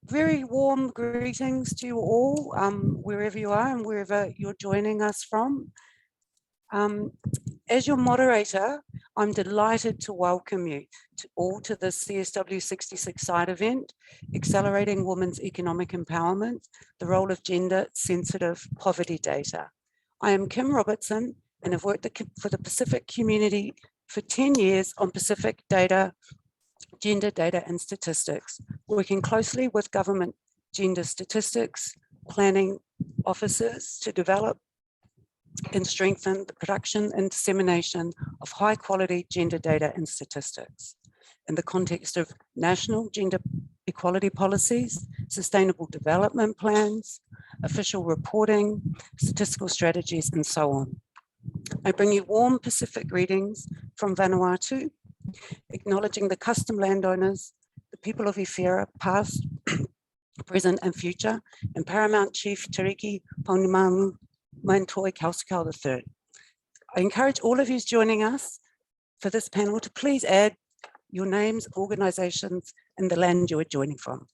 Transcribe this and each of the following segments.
Very warm greetings to you all, wherever you are and wherever you're joining us from. As your moderator, I'm delighted to welcome you all to the CSW66 side event, Accelerating Women's Economic Empowerment, the Role of Gender-Sensitive Poverty Data. I am Kim Robertson and have worked for the Pacific community for 10 years on Pacific data, gender data and statistics, working closely with government gender statistics, planning officers to develop and strengthen the production and dissemination of high quality gender data and statistics in the context of national gender equality policies, sustainable development plans, official reporting, statistical strategies, and so on. I bring you warm Pacific greetings from Vanuatu, acknowledging the custom landowners, the people of Ifera, past, present, and future, and Paramount Chief Tariki Paunimamu Maintoi Kausikau III. I encourage all of you joining us for this panel to please add your names, organizations, and the land you are joining from.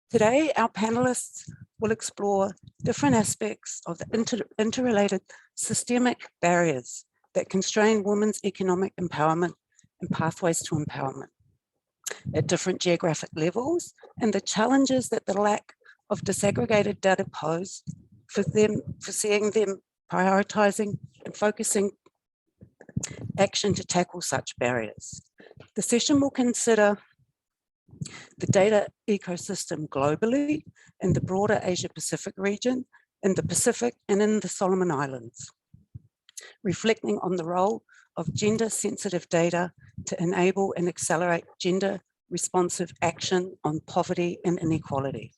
Today, our panelists will explore different aspects of the interrelated systemic barriers that constrain women's economic empowerment and pathways to empowerment at different geographic levels, and the challenges that the lack of disaggregated data pose for seeing them prioritizing and focusing action to tackle such barriers. The session will consider the data ecosystem globally in the broader Asia-Pacific region, in the Pacific and in the Solomon Islands, reflecting on the role of gender-sensitive data to enable and accelerate gender-responsive action on poverty and inequality.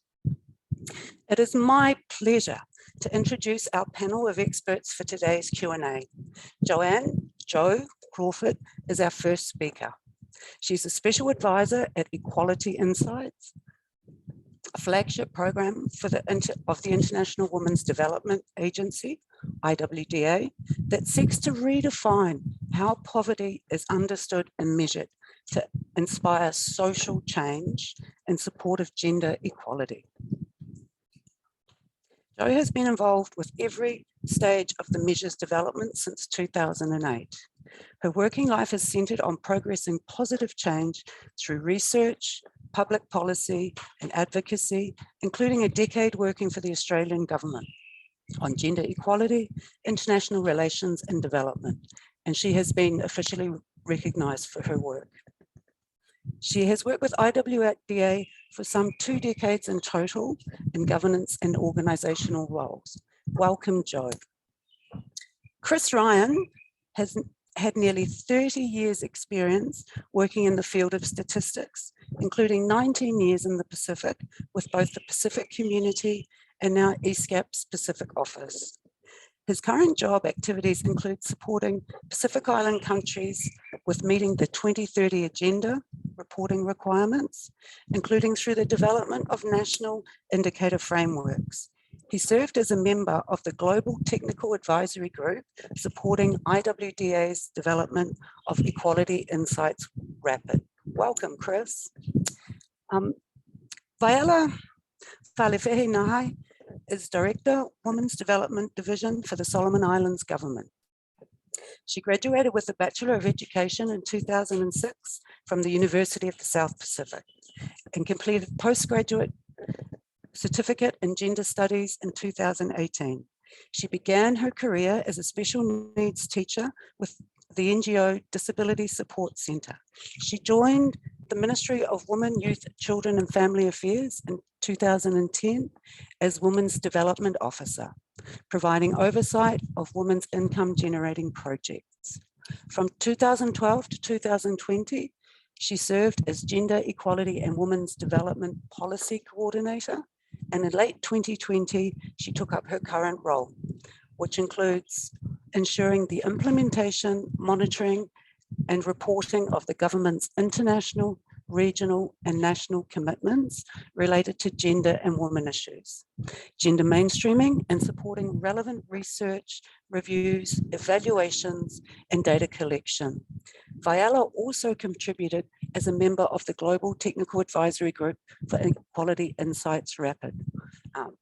It is my pleasure to introduce our panel of experts for today's Q&A. Joanne Crawford is our first speaker. She's a special advisor at Equality Insights, a flagship program for of the International Women's Development Agency, IWDA, that seeks to redefine how poverty is understood and measured to inspire social change in support of gender equality. Jo has been involved with every stage of the measure's development since 2008. Her working life is centered on progressing positive change through research, public policy, and advocacy, including a decade working for the Australian government on gender equality, international relations, and development. And she has been officially recognized for her work. She has worked with IWDA for some 2 decades in total in governance and organizational roles. Welcome, Jo. Chris Ryan has had nearly 30 years experience working in the field of statistics, including 19 years in the Pacific with both the Pacific Community and now ESCAP's Pacific office. His current job activities include supporting Pacific Island countries with meeting the 2030 Agenda reporting requirements, including through the development of national indicator frameworks. He served as a member of the Global Technical Advisory Group supporting IWDA's development of Equality Insights Rapid. Welcome, Chris. Vaela Falefehi Ngai is Director, Women's Development Division for the Solomon Islands Government. She graduated with a Bachelor of Education in 2006 from the University of the South Pacific and completed postgraduate certificate in gender studies in 2018. She began her career as a special needs teacher with the NGO Disability Support Centre. She joined the Ministry of Women, Youth, Children and Family Affairs in 2010 as Women's Development Officer, providing oversight of women's income generating projects. From 2012 to 2020, she served as Gender Equality and Women's Development Policy Coordinator, and in late 2020, she took up her current role, which includes ensuring the implementation, monitoring, and reporting of the government's international, regional and national commitments related to gender and women issues, gender mainstreaming and supporting relevant research, reviews, evaluations, and data collection. Vaela also contributed as a member of the Global Technical Advisory Group for Equality Insights Rapid.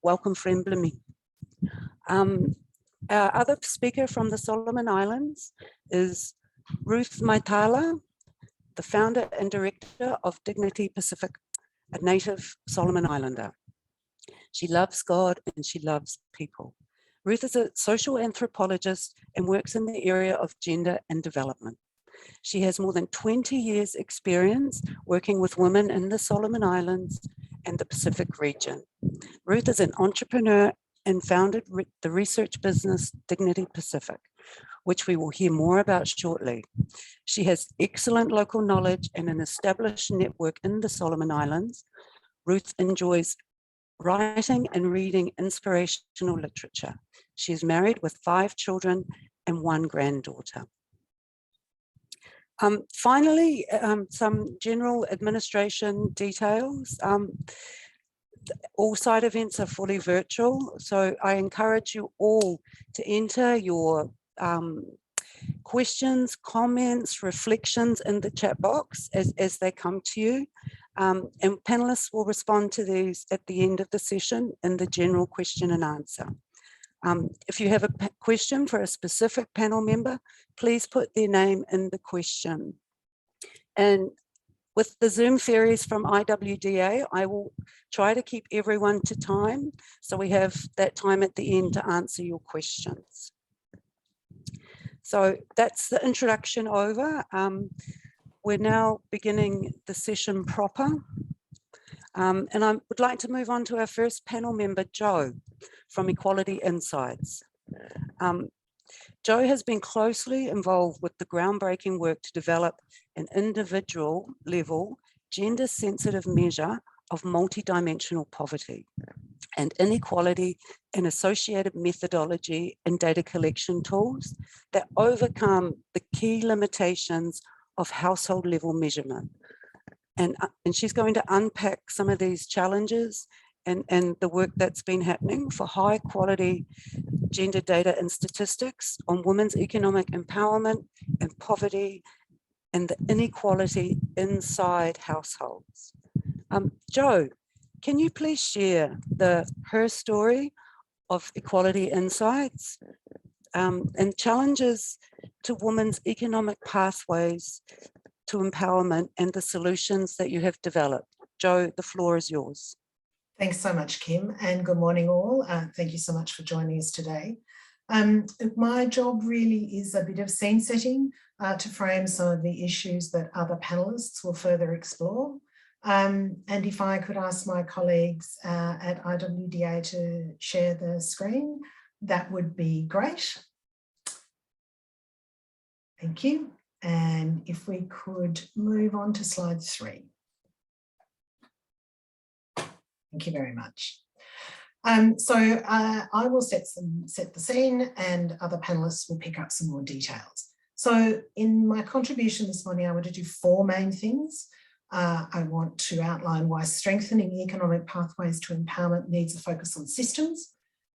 Welcome, friend Blimi. Our other speaker from the Solomon Islands is Ruth Maetala, the founder and director of Dignity Pasifik, a native Solomon Islander. She loves God and she loves people. Ruth is a social anthropologist and works in the area of gender and development. She has more than 20 years experience working with women in the Solomon Islands and the Pacific region. Ruth is an entrepreneur and founded the research business Dignity Pasifik, which we will hear more about shortly. She has excellent local knowledge and an established network in the Solomon Islands. Ruth enjoys writing and reading inspirational literature. She is married with 5 children and 1 granddaughter. Finally, some general administration details. All side events are fully virtual, so I encourage you all to enter your questions, comments, reflections in the chat box as they come to you. And panelists will respond to these at the end of the session in the general question and answer. If you have a question for a specific panel member, please put their name in the question. And with the Zoom ferries from IWDA, I will try to keep everyone to time, so we have that time at the end to answer your questions. So that's the introduction over. We're now beginning the session proper. And I would like to move on to our first panel member, Jo, from Equality Insights. Jo has been closely involved with the groundbreaking work to develop an individual level, gender sensitive measure of multidimensional poverty and inequality and associated methodology and data collection tools that overcome the key limitations of household level measurement. And she's going to unpack some of these challenges and the work that's been happening for high quality gender data and statistics on women's economic empowerment and poverty and the inequality inside households. Jo, can you please share her story of Equality Insights and challenges to women's economic pathways to empowerment and the solutions that you have developed? Jo, the floor is yours. Thanks so much, Kim, and good morning all. Thank you so much for joining us today. My job really is a bit of scene setting to frame some of the issues that other panelists will further explore. And if I could ask my colleagues at IWDA to share the screen, that would be great. Thank you. And if we could move on to slide 3. Thank you very much. I will set the scene and other panelists will pick up some more details. So in my contribution this morning, I want to do 4 main things. I want to outline why strengthening economic pathways to empowerment needs a focus on systems,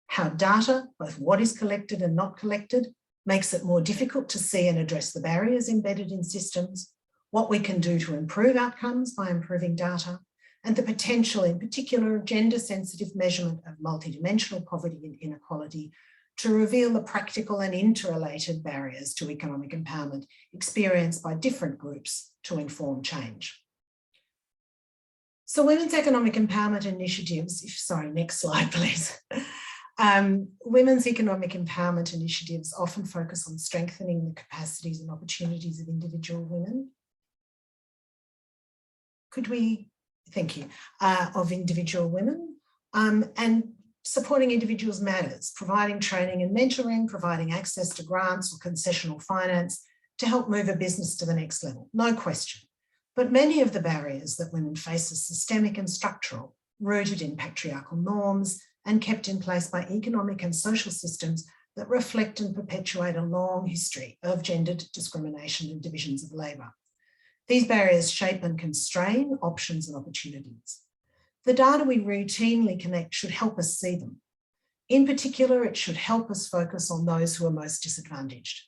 how data, both what is collected and not collected, makes it more difficult to see and address the barriers embedded in systems, what we can do to improve outcomes by improving data, and the potential in particular of gender-sensitive measurement of multidimensional poverty and inequality to reveal the practical and interrelated barriers to economic empowerment experienced by different groups to inform change. So women's economic empowerment initiatives, next slide please. Women's economic empowerment initiatives often focus on strengthening the capacities and opportunities of individual women. Thank you, of individual women, and supporting individuals matters, providing training and mentoring, providing access to grants or concessional finance to help move a business to the next level, no question. But many of the barriers that women face are systemic and structural, rooted in patriarchal norms and kept in place by economic and social systems that reflect and perpetuate a long history of gendered discrimination and divisions of labour. These barriers shape and constrain options and opportunities. The data we routinely connect should help us see them. In particular, it should help us focus on those who are most disadvantaged.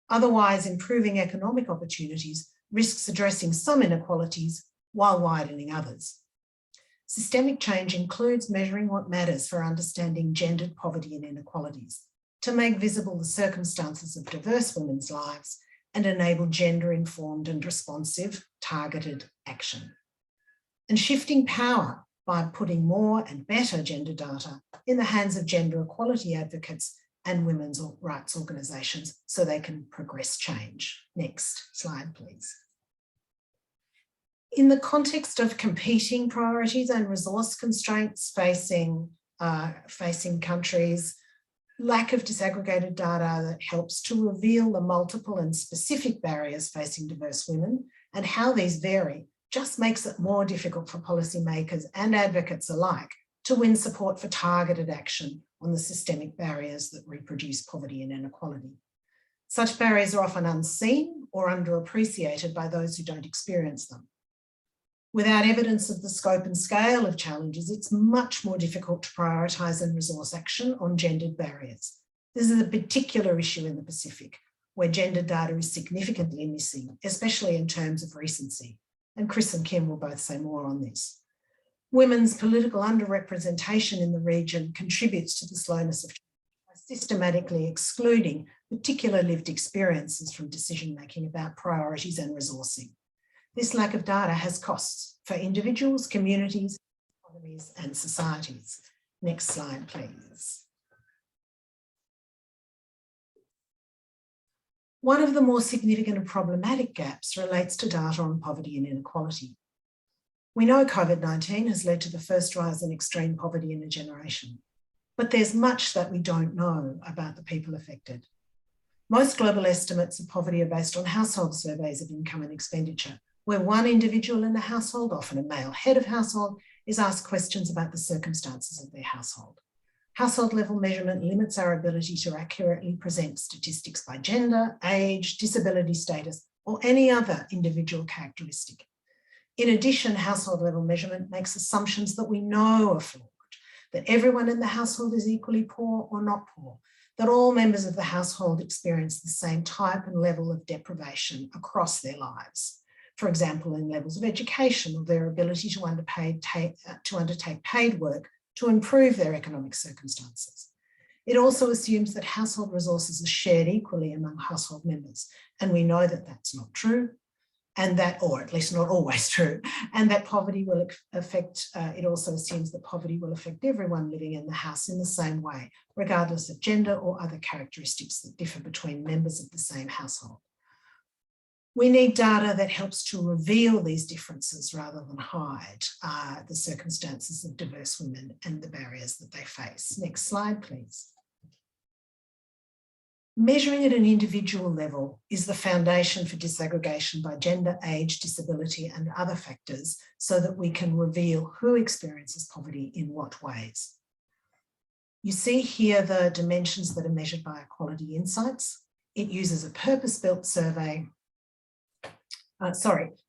Otherwise, improving economic opportunities risks addressing some inequalities while widening others. Systemic change includes measuring what matters for understanding gendered poverty and inequalities, to make visible the circumstances of diverse women's lives and enable gender-informed and responsive targeted action. And shifting power by putting more and better gender data in the hands of gender equality advocates and women's rights organisations so they can progress change. Next slide, please. In the context of competing priorities and resource constraints facing countries, lack of disaggregated data that helps to reveal the multiple and specific barriers facing diverse women and how these vary just makes it more difficult for policymakers and advocates alike to win support for targeted action on the systemic barriers that reproduce poverty and inequality. Such barriers are often unseen or underappreciated by those who don't experience them. Without evidence of the scope and scale of challenges, it's much more difficult to prioritise and resource action on gendered barriers. This is a particular issue in the Pacific, where gender data is significantly missing, especially in terms of recency. And Chris and Kim will both say more on this. Women's political underrepresentation in the region contributes to the slowness of change by systematically excluding particular lived experiences from decision-making about priorities and resourcing. This lack of data has costs for individuals, communities, economies, and societies. Next slide, please. One of the more significant and problematic gaps relates to data on poverty and inequality. We know COVID-19 has led to the first rise in extreme poverty in a generation, but there's much that we don't know about the people affected. Most global estimates of poverty are based on household surveys of income and expenditure, where one individual in the household, often a male head of household, is asked questions about the circumstances of their household. Household level measurement limits our ability to accurately present statistics by gender, age, disability status, or any other individual characteristic. In addition, household level measurement makes assumptions that we know are flawed, that everyone in the household is equally poor or not poor, that all members of the household experience the same type and level of deprivation across their lives. For example, in levels of education or their ability to undertake paid work to improve their economic circumstances. It also assumes that household resources are shared equally among household members, and we know that that's not true, and that, or at least not always true, and that poverty will affect, it also assumes that poverty will affect everyone living in the house in the same way, regardless of gender or other characteristics that differ between members of the same household. We need data that helps to reveal these differences rather than hide the circumstances of diverse women and the barriers that they face. Next slide, please. Measuring at an individual level is the foundation for disaggregation by gender, age, disability, and other factors so that we can reveal who experiences poverty in what ways. You see here the dimensions that are measured by Equality Insights. It uses a purpose-built survey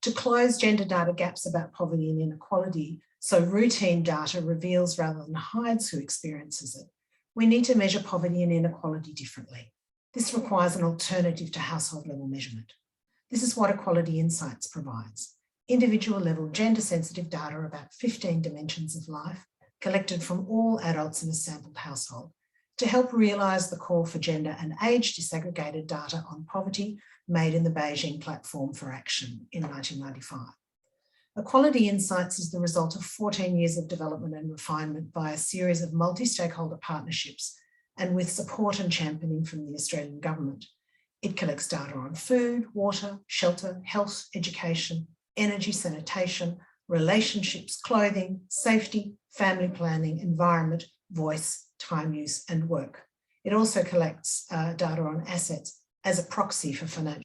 to close gender data gaps about poverty and inequality, so routine data reveals rather than hides who experiences it. We need to measure poverty and inequality differently. This requires an alternative to household level measurement. This is what Equality Insights provides. Individual level gender sensitive data about 15 dimensions of life collected from all adults in a sampled household to help realise the call for gender and age disaggregated data on poverty made in the Beijing Platform for Action in 1995. Equality Insights is the result of 14 years of development and refinement by a series of multi-stakeholder partnerships and with support and championing from the Australian government. It collects data on food, water, shelter, health, education, energy, sanitation, relationships, clothing, safety, family planning, environment, voice, time use, and work. It also collects data on assets as a proxy for financial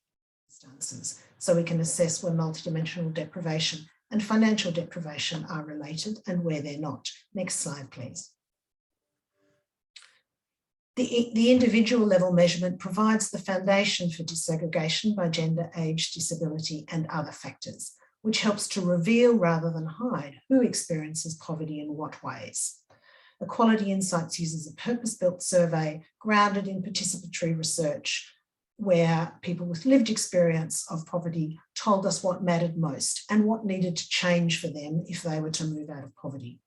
circumstances, so we can assess where multidimensional deprivation and financial deprivation are related and where they're not. Next slide, please. The individual level measurement provides the foundation for disaggregation by gender, age, disability, and other factors, which helps to reveal rather than hide who experiences poverty in what ways. Equality Insights uses a purpose-built survey grounded in participatory research where people with lived experience of poverty told us what mattered most and what needed to change for them if they were to move out of poverty.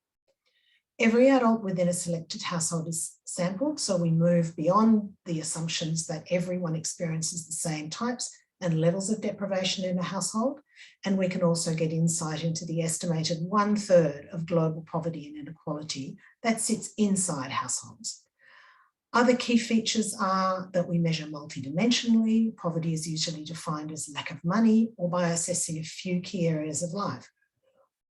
Every adult within a selected household is sampled, so we move beyond the assumptions that everyone experiences the same types and levels of deprivation in a household, and we can also get insight into the estimated 1/3 of global poverty and inequality that sits inside households. Other key features are that we measure multidimensionally. Poverty is usually defined as lack of money or by assessing a few key areas of life.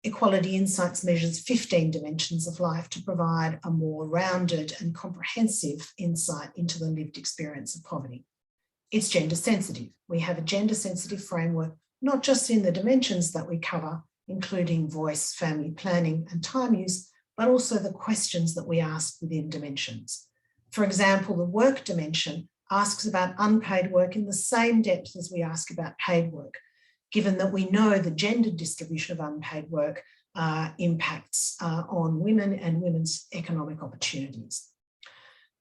Equality Insights measures 15 dimensions of life to provide a more rounded and comprehensive insight into the lived experience of poverty. It's gender sensitive. We have a gender sensitive framework, not just in the dimensions that we cover, including voice, family planning, and time use, but also the questions that we ask within dimensions. For example, the work dimension asks about unpaid work in the same depth as we ask about paid work, given that we know the gender distribution of unpaid work impacts on women and women's economic opportunities.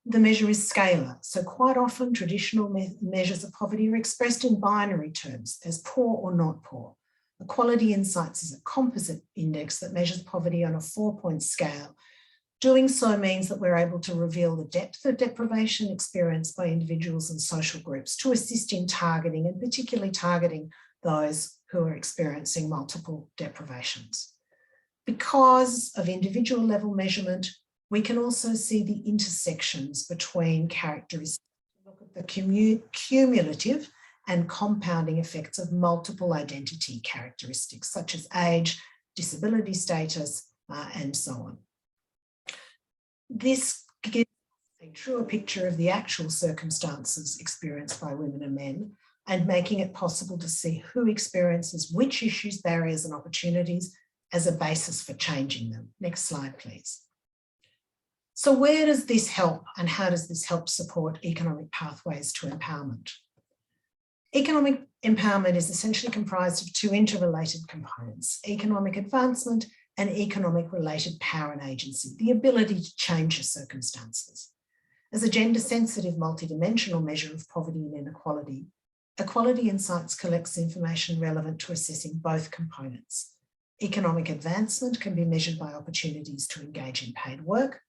The measure is scalar, so quite often traditional measures of poverty are expressed in binary terms as poor or not poor. Equality Insights is a composite index that measures poverty on a 4-point scale. Doing so means that we're able to reveal the depth of deprivation experienced by individuals and social groups to assist in targeting, and particularly targeting those who are experiencing multiple deprivations. Because of individual level measurement, we can also see the intersections between characteristics. Look at the cumulative and compounding effects of multiple identity characteristics, such as age, disability status, and so on. This gives a truer picture of the actual circumstances experienced by women and men, and making it possible to see who experiences which issues, barriers, and opportunities as a basis for changing them. Next slide, please. So where does this help, and how does this help support economic pathways to empowerment? Economic empowerment is essentially comprised of two interrelated components: economic advancement and economic related power and agency, the ability to change your circumstances. As a gender-sensitive multidimensional measure of poverty and inequality, Equality Insights collects information relevant to assessing both components. Economic advancement can be measured by opportunities to engage in paid work.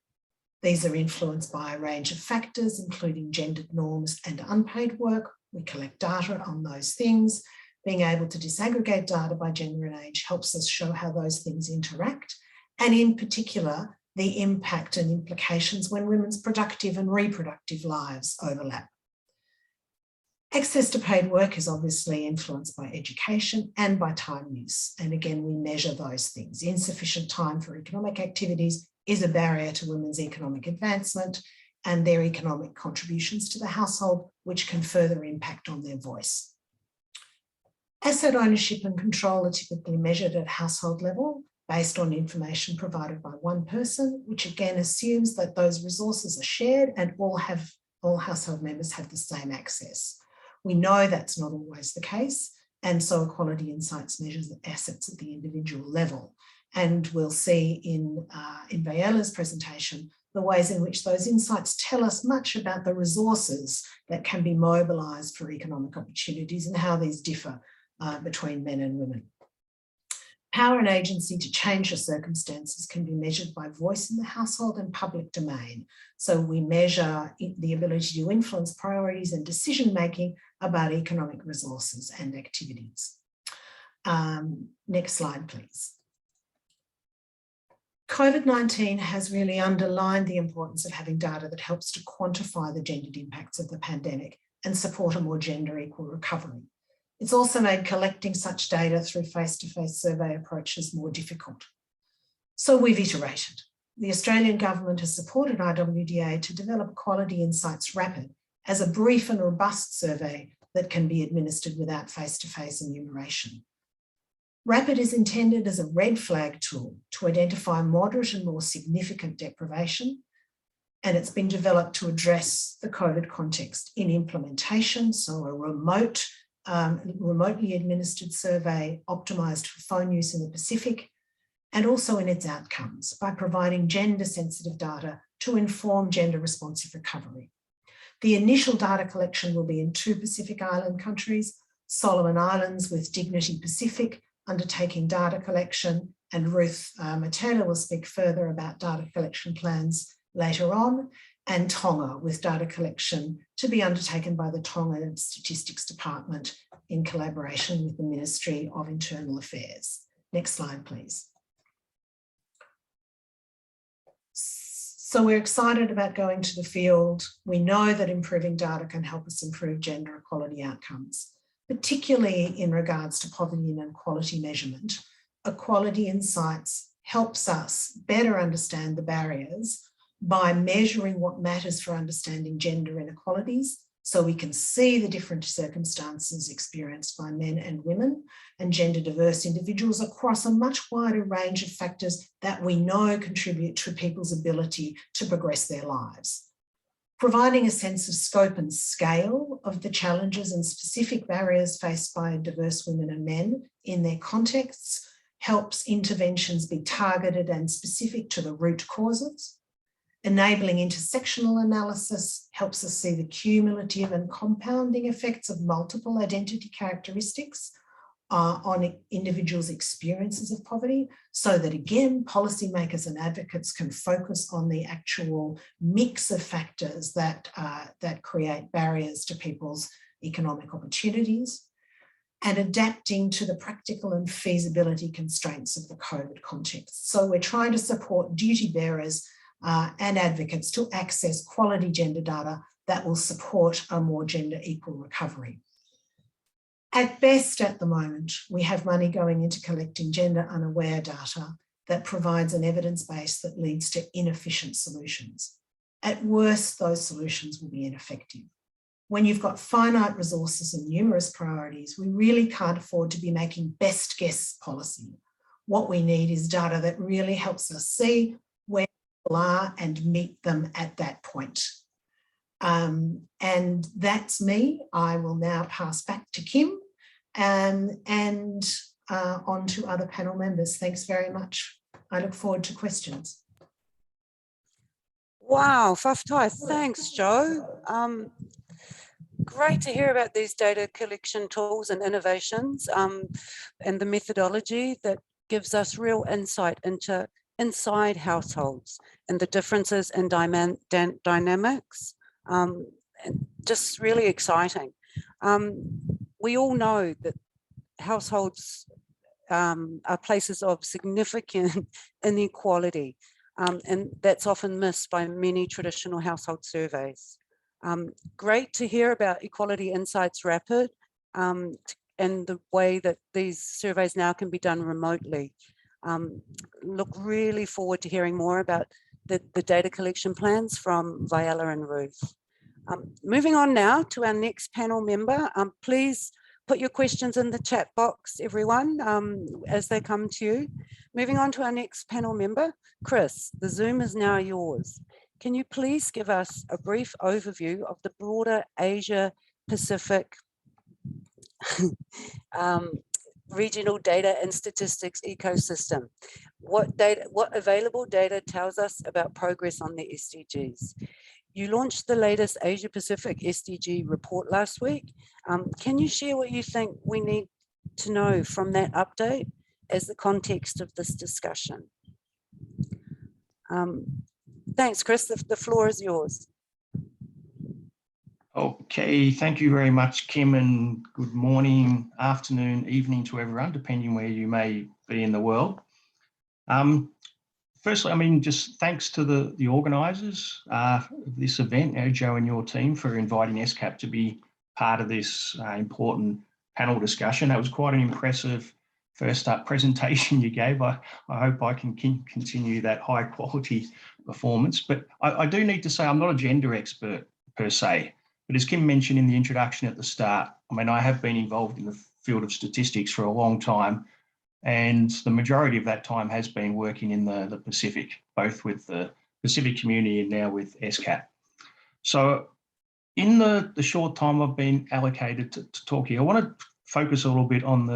These are influenced by a range of factors, including gendered norms and unpaid work. We collect data on those things. Being able to disaggregate data by gender and age helps us show how those things interact, and in particular, the impact and implications when women's productive and reproductive lives overlap. Access to paid work is obviously influenced by education and by time use. And again, we measure those things. Insufficient time for economic activities is a barrier to women's economic advancement and their economic contributions to the household, which can further impact on their voice. Asset ownership and control are typically measured at household level based on information provided by one person, which again assumes that those resources are shared and all household members have the same access. We know that's not always the case, and so Equality Insights measures the assets at the individual level. And we'll see in Vaela's presentation the ways in which those insights tell us much about the resources that can be mobilised for economic opportunities and how these differ between men and women. Power and agency to change your circumstances can be measured by voice in the household and public domain. So we measure the ability to influence priorities and decision-making about economic resources and activities. Next slide, please. COVID-19 has really underlined the importance of having data that helps to quantify the gendered impacts of the pandemic and support a more gender equal recovery. It's also made collecting such data through face-to-face survey approaches more difficult. So we've iterated. The Australian government has supported IWDA to develop Equality Insights Rapid as a brief and robust survey that can be administered without face-to-face enumeration. Rapid is intended as a red flag tool to identify moderate and more significant deprivation and it's been developed to address the COVID context in implementation, so a remotely administered survey optimised for phone use in the Pacific, and also in its outcomes by providing gender-sensitive data to inform gender-responsive recovery. The initial data collection will be in 2 Pacific Island countries, Solomon Islands with Dignity Pacific undertaking data collection, and Ruth Maetala will speak further about data collection plans later on, and Tonga with data collection to be undertaken by the Tonga Statistics Department in collaboration with the Ministry of Internal Affairs. Next slide, please. So we're excited about going to the field. We know that improving data can help us improve gender equality outcomes, particularly in regards to poverty and inequality measurement. Equality Insights helps us better understand the barriers by measuring what matters for understanding gender inequalities, so we can see the different circumstances experienced by men and women and gender diverse individuals across a much wider range of factors that we know contribute to people's ability to progress their lives. Providing a sense of scope and scale of the challenges and specific barriers faced by diverse women and men in their contexts helps interventions be targeted and specific to the root causes. Enabling intersectional analysis helps us see the cumulative and compounding effects of multiple identity characteristics on individuals' experiences of poverty, so that again, policymakers and advocates can focus on the actual mix of factors that create barriers to people's economic opportunities, and adapting to the practical and feasibility constraints of the COVID context. So we're trying to support duty bearers and advocates to access quality gender data that will support a more gender equal recovery. At best at the moment, we have money going into collecting gender unaware data that provides an evidence base that leads to inefficient solutions. At worst, those solutions will be ineffective. When you've got finite resources and numerous priorities, we really can't afford to be making best guess policy. What we need is data that really helps us see where people are and meet them at that point. And that's me. I will now pass back to Kim and on to other panel members. Thanks very much. I look forward to questions. Wow, whaftai, thanks, Jo. Great to hear about these data collection tools and innovations and the methodology that gives us real insight into inside households and the differences in dynamics. Just really exciting. We all know that households are places of significant inequality, and that's often missed by many traditional household surveys. Great to hear about Equality Insights Rapid and the way that these surveys now can be done remotely. Look really forward to hearing more about the data collection plans from Vaela and Ruth. Moving on now to our next panel member. Please put your questions in the chat box, everyone, as they come to you. Moving on to our next panel member, Chris, the Zoom is now yours. Can you please give us a brief overview of the broader Asia Pacific regional data and statistics ecosystem? What available data tells us about progress on the SDGs? You launched the latest Asia Pacific SDG report last week. Can you share what you think we need to know from that update as the context of this discussion? Thanks, Chris. The floor is yours. Okay, thank you very much, Kim, and good morning, afternoon, evening to everyone, depending where you may be in the world. Firstly, just thanks to the organisers of this event, Jo and your team, for inviting SCAP to be part of this important panel discussion. That was quite an impressive first up presentation you gave. I hope I can continue that high quality performance. But I do need to say I'm not a gender expert per se. But as Kim mentioned in the introduction at the start, I have been involved in the field of statistics for a long time, and the majority of that time has been working in the Pacific, both with the Pacific community and now with SCAP. So in the short time I've been allocated to talk here, I want to focus a little bit on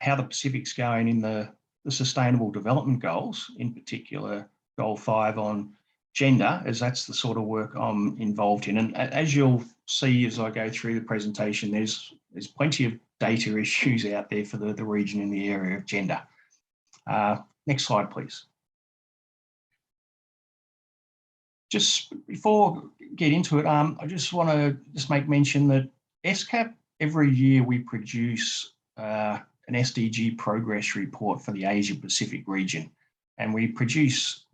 how the Pacific's going in the Sustainable Development Goals, in particular Goal 5 on gender, as that's the sort of work I'm involved in. And as you'll see as I go through the presentation, there's plenty of data issues out there for the region in the area of gender. Next slide, please. Just before I get into it, I just want to make mention that SCAP, every year we produce an SDG progress report for the Asia Pacific region. And we produce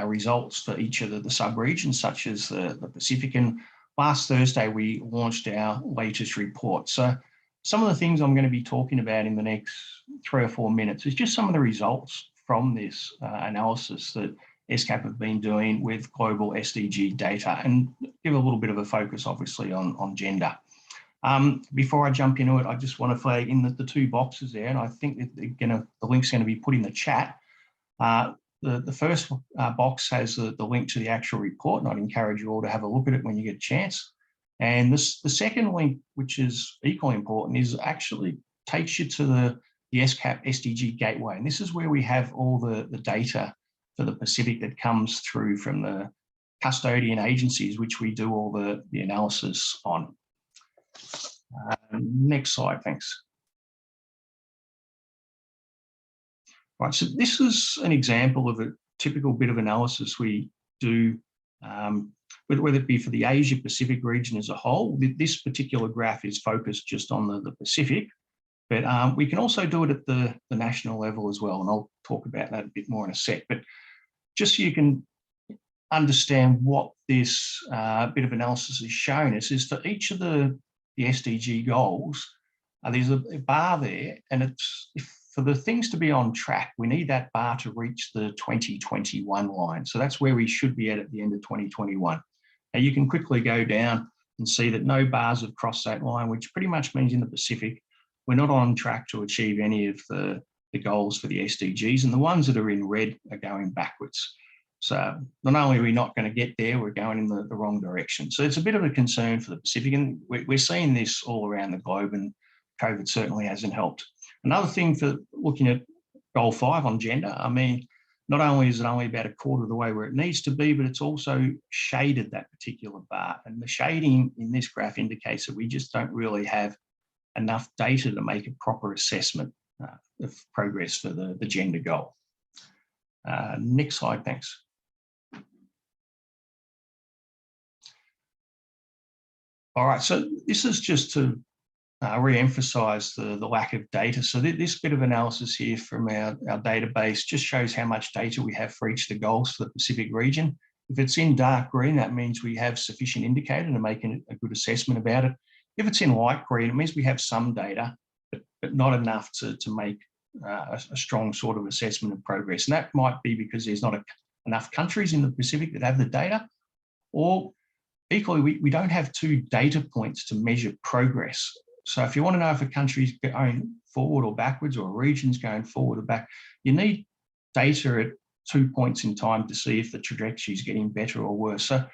results for each of the sub-regions, such as the Pacific. And last Thursday, we launched our latest report. So some of the things I'm going to be talking about in the next 3 or 4 minutes is just some of the results from this analysis that SCAP have been doing with global SDG data, and give a little bit of a focus, obviously, on gender. Before I jump into it, I just want to flag in the 2 boxes there, and I think that the link's going to be put in the chat. The first box has the link to the actual report, and I'd encourage you all to have a look at it when you get a chance. And the second link, which is equally important, is actually takes you to the SCAP SDG Gateway. And this is where we have all the data for the Pacific that comes through from the custodian agencies, which we do all the analysis on. Next slide, thanks. Right, so this is an example of a typical bit of analysis we do, whether it be for the Asia Pacific region as a whole. This particular graph is focused just on the Pacific, but we can also do it at the national level as well, and I'll talk about that a bit more in a sec. But just so you can understand what this bit of analysis is showing us, is for each of the SDG goals, there's a bar there, and it's for the things to be on track, we need that bar to reach the 2021 line. So that's where we should be at the end of 2021. Now you can quickly go down and see that no bars have crossed that line, which pretty much means in the Pacific, we're not on track to achieve any of the goals for the SDGs, and the ones that are in red are going backwards. So not only are we not going to get there, we're going in the wrong direction. So it's a bit of a concern for the Pacific, and we're seeing this all around the globe, and COVID certainly hasn't helped. Another thing for looking at Goal 5 on gender, I mean, not only is it only about a quarter of the way where it needs to be, but it's also shaded that particular bar. And the shading in this graph indicates that we just don't really have enough data to make a proper assessment of progress for the gender goal. Next slide, thanks. All right, so this is just to re-emphasize the lack of data. So this bit of analysis here from our database just shows how much data we have for each of the goals for the Pacific region. If it's in dark green, that means we have sufficient indicator to make a good assessment about it. If it's in light green, it means we have some data, but not enough to make a strong sort of assessment of progress. And that might be because there's not enough countries in the Pacific that have the data, or equally, we don't have 2 data points to measure progress. So if you want to know if a country's going forward or backwards, or a region's going forward or back, you need data at 2 points in time to see if the trajectory is getting better or worse. So,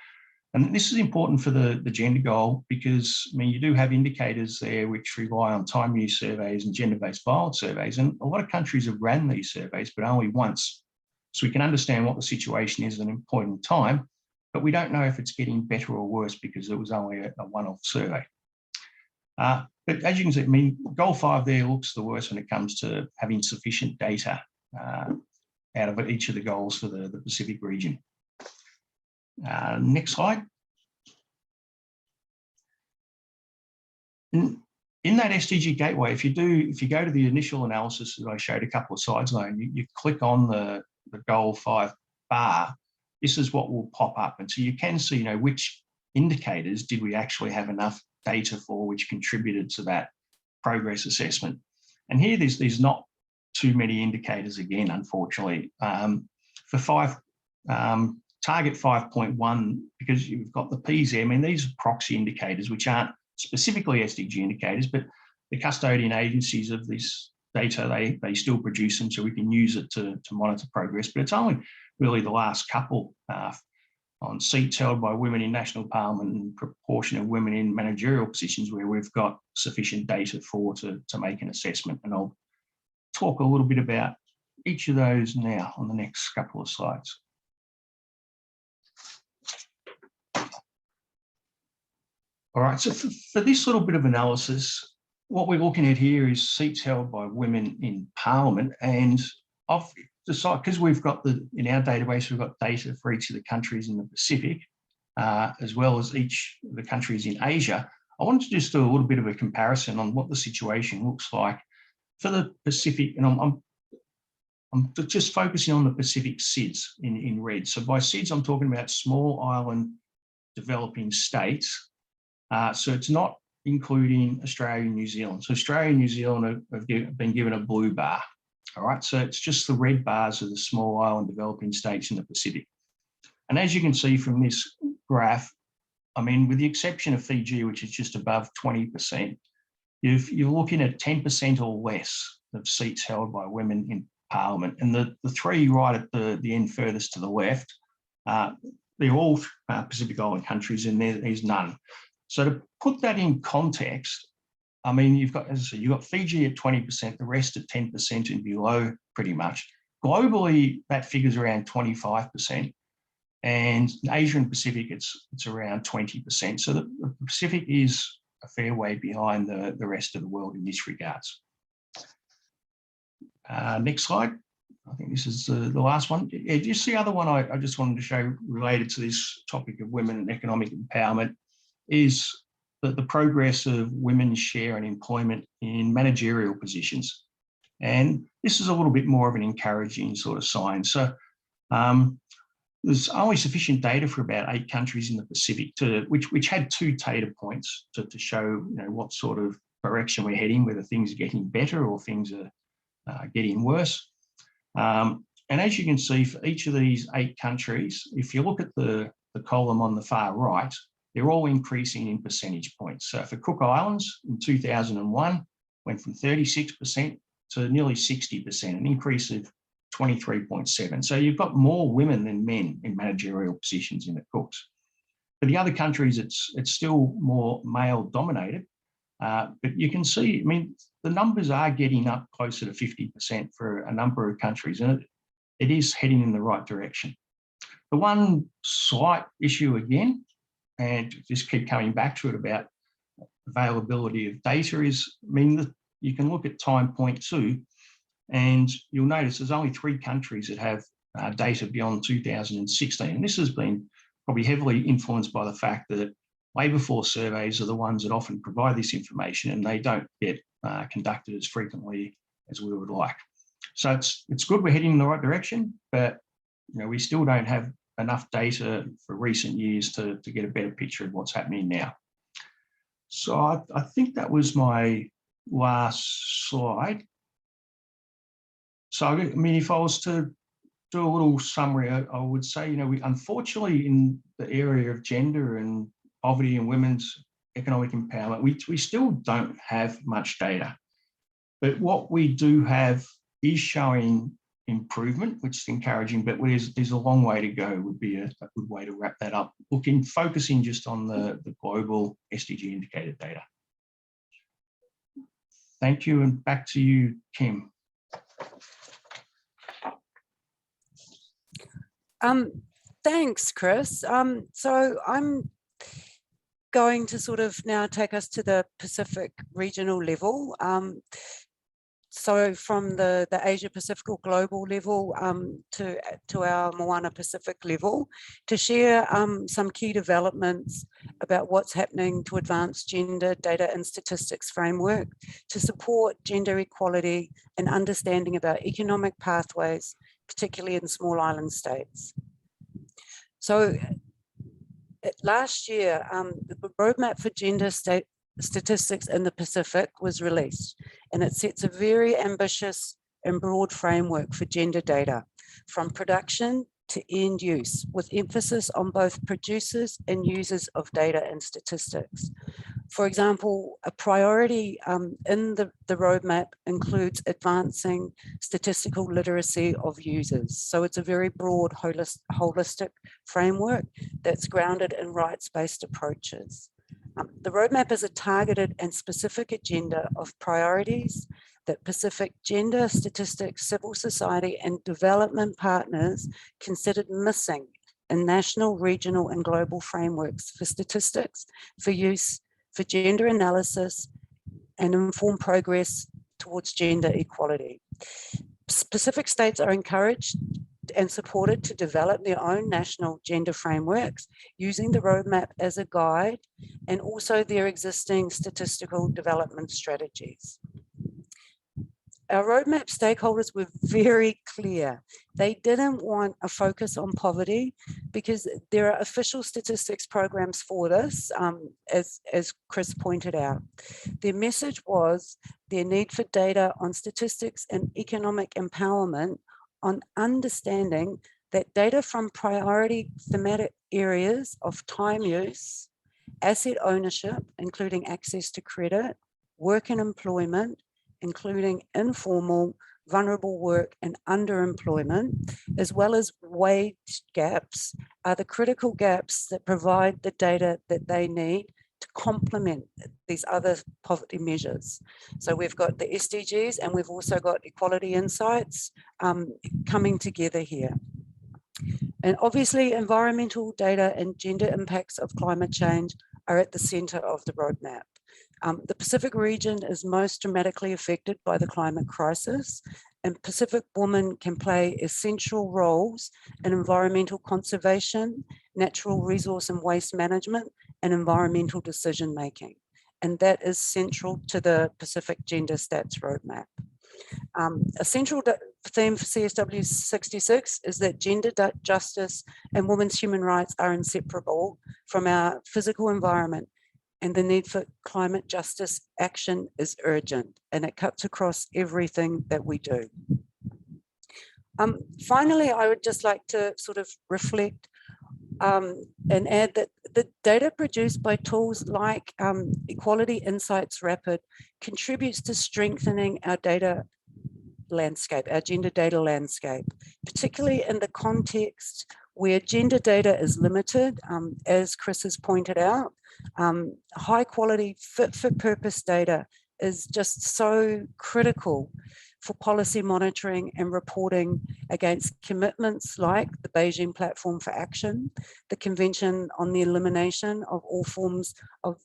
and this is important for the gender goal, because I mean, you do have indicators there which rely on time use surveys and gender-based violence surveys, and a lot of countries have ran these surveys, but only once. So we can understand what the situation is at an point in time, but we don't know if it's getting better or worse because it was only a one-off survey. But as you can see, I mean, Goal 5 there looks the worst when it comes to having sufficient data out of each of the goals for the Pacific region. Next slide. In that SDG Gateway, if you go to the initial analysis that I showed a couple of slides ago, and you click on the Goal 5 bar, this is what will pop up. And so you can see, which indicators did we actually have enough data for, which contributed to that progress assessment. And here there's not too many indicators again, unfortunately. For target 5.1, because you've got the P's there, I mean, these are proxy indicators, which aren't specifically SDG indicators, but the custodian agencies of this data, they still produce them, so we can use it to monitor progress. But it's only really the last couple on seats held by women in national parliament and proportion of women in managerial positions where we've got sufficient data to make an assessment. And I'll talk a little bit about each of those now on the next couple of slides. All right, so for this little bit of analysis, what we're looking at here is seats held by women in parliament, and I've decided, because we've got in our database, we've got data for each of the countries in the Pacific, as well as each of the countries in Asia. I wanted to just do a little bit of a comparison on what the situation looks like for the Pacific, and I'm just focusing on the Pacific SIDS in red. So by SIDS, I'm talking about small island developing states. So it's not including Australia and New Zealand. So Australia and New Zealand have been given a blue bar. All right, so it's just the red bars of the small island developing states in the Pacific. And as you can see from this graph, I mean, with the exception of Fiji, which is just above 20%, you're looking at 10% or less of seats held by women in parliament. And the three right at the end furthest to the left, they're all Pacific Island countries, and there's none. So to put that in context, I mean, you've got, as I said, you've got Fiji at 20%, the rest at 10% and below pretty much. Globally, that figure's around 25%. And Asia and Pacific, it's around 20%. So the Pacific is a fair way behind the rest of the world in this regards. Next slide. I think this is the last one. Yeah, just the other one I just wanted to show related to this topic of women and economic empowerment is the progress of women's share and employment in managerial positions. And this is a little bit more of an encouraging sort of sign. So there's only sufficient data for about 8 countries in the Pacific which had 2 data points to show what sort of direction we're heading, whether things are getting better or things are getting worse. And as you can see, for each of these 8 countries, if you look at the column on the far right, they're all increasing in percentage points. So for Cook Islands in 2001, went from 36% to nearly 60%, an increase of 23.7. So you've got more women than men in managerial positions in the Cooks. For the other countries, it's still more male dominated, but you can see, I mean, the numbers are getting up closer to 50% for a number of countries, and it is heading in the right direction. The one slight issue again, and just keep coming back to it about availability of data is, I mean, you can look at time point 2, and you'll notice there's only 3 countries that have data beyond 2016. And this has been probably heavily influenced by the fact that labour force surveys are the ones that often provide this information, and they don't get conducted as frequently as we would like. So it's good we're heading in the right direction, but we still don't have enough data for recent years to get a better picture of what's happening now. So I think that was my last slide. So, I mean, if I was to do a little summary, I would say, we unfortunately in the area of gender and poverty and women's economic empowerment, we still don't have much data. But what we do have is showing improvement, which is encouraging, but there's a long way to go would be a good way to wrap that up, focusing just on the global SDG indicator data. Thank you, and back to you, Kim. Thanks, Chris. So I'm going to sort of now take us to the Pacific regional level. So from the Asia Pacific or global level to our Moana Pacific level, to share some key developments about what's happening to advance gender data and statistics framework to support gender equality and understanding about economic pathways, particularly in small island states. So last year, the roadmap for gender statistics in the Pacific was released, and it sets a very ambitious and broad framework for gender data, from production to end use, with emphasis on both producers and users of data and statistics. For example, a priority in the roadmap includes advancing statistical literacy of users. So it's a very broad, holistic framework that's grounded in rights-based approaches. The roadmap is a targeted and specific agenda of priorities that Pacific gender, statistics, civil society, and development partners considered missing in national, regional, and global frameworks for statistics, for use, for gender analysis, and inform progress towards gender equality. Pacific states are encouraged and supported to develop their own national gender frameworks using the roadmap as a guide, and also their existing statistical development strategies. Our roadmap stakeholders were very clear. They didn't want a focus on poverty because there are official statistics programs for this, as Chris pointed out. Their message was their need for data on statistics and economic empowerment, on understanding that data from priority thematic areas of time use, asset ownership, including access to credit, work and employment, including informal, vulnerable work and underemployment, as well as wage gaps, are the critical gaps that provide the data that they need to complement these other poverty measures. So we've got the SDGs and we've also got equality insights coming together here. And obviously environmental data and gender impacts of climate change are at the center of the roadmap. The Pacific region is most dramatically affected by the climate crisis, and Pacific women can play essential roles in environmental conservation, natural resource and waste management, and environmental decision making. And that is central to the Pacific Gender Stats Roadmap. A central theme for CSW66 is that gender justice and women's human rights are inseparable from our physical environment, and the need for climate justice action is urgent, and it cuts across everything that we do. Finally, I would just like to sort of reflect and add that the data produced by tools like Equality Insights Rapid contributes to strengthening our data landscape, our gender data landscape, particularly in the context where gender data is limited, as Chris has pointed out. High quality, fit for purpose data is just so critical for policy monitoring and reporting against commitments like the Beijing Platform for Action, the Convention on the Elimination of All Forms of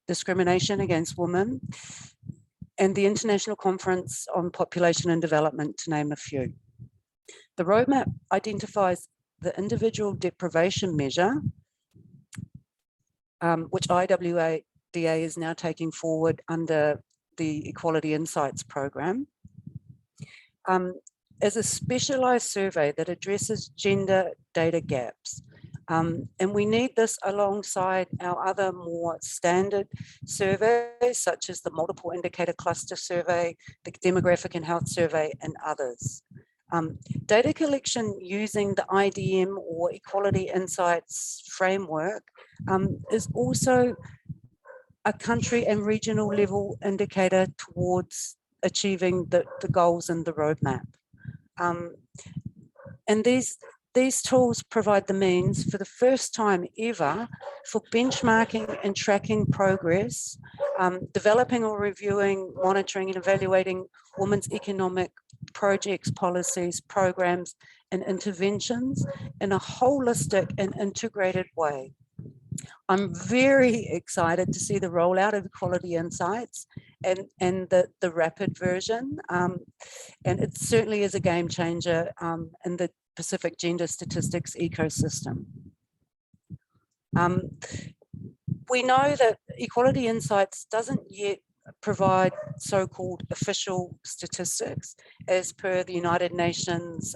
Discrimination Against Women, and the International Conference on Population and Development, to name a few. The roadmap identifies the individual deprivation measure, which IWDA is now taking forward under the Equality Insights program, as a specialised survey that addresses gender data gaps. And we need this alongside our other more standard surveys, such as the Multiple Indicator Cluster Survey, the Demographic and Health Survey, and others. Data collection using the IDM or Equality Insights framework is also a country and regional level indicator towards achieving the goals in the roadmap. And these tools provide the means for the first time ever for benchmarking and tracking progress, developing or reviewing, monitoring and evaluating women's economic projects, policies, programs, and interventions in a holistic and integrated way. I'm very excited to see the rollout of Equality Insights and the rapid version. And it certainly is a game changer in the Pacific gender statistics ecosystem. We know that Equality Insights doesn't yet provide so-called official statistics as per the United Nations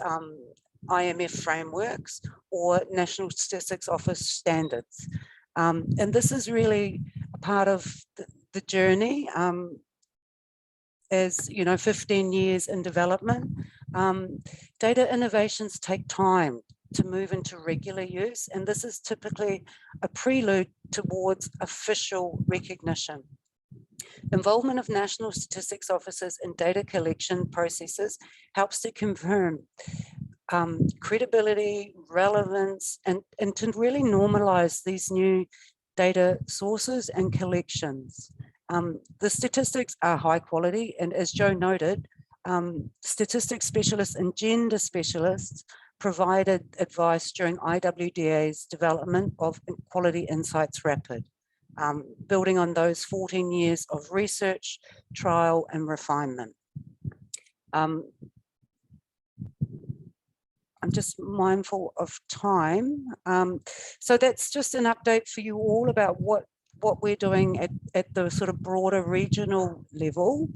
IMF frameworks or National Statistics Office standards. And this is really a part of the journey. As you know, 15 years in development, data innovations take time to move into regular use, and this is typically a prelude towards official recognition. Involvement of national statistics officers in data collection processes helps to confirm credibility, relevance, and to really normalize these new data sources and collections. The statistics are high quality, and as Joe noted, statistics specialists and gender specialists provided advice during IWDA's development of Quality Insights Rapid, building on those 14 years of research, trial, and refinement. I'm just mindful of time. So that's just an update for you all about what we're doing at the sort of broader regional level.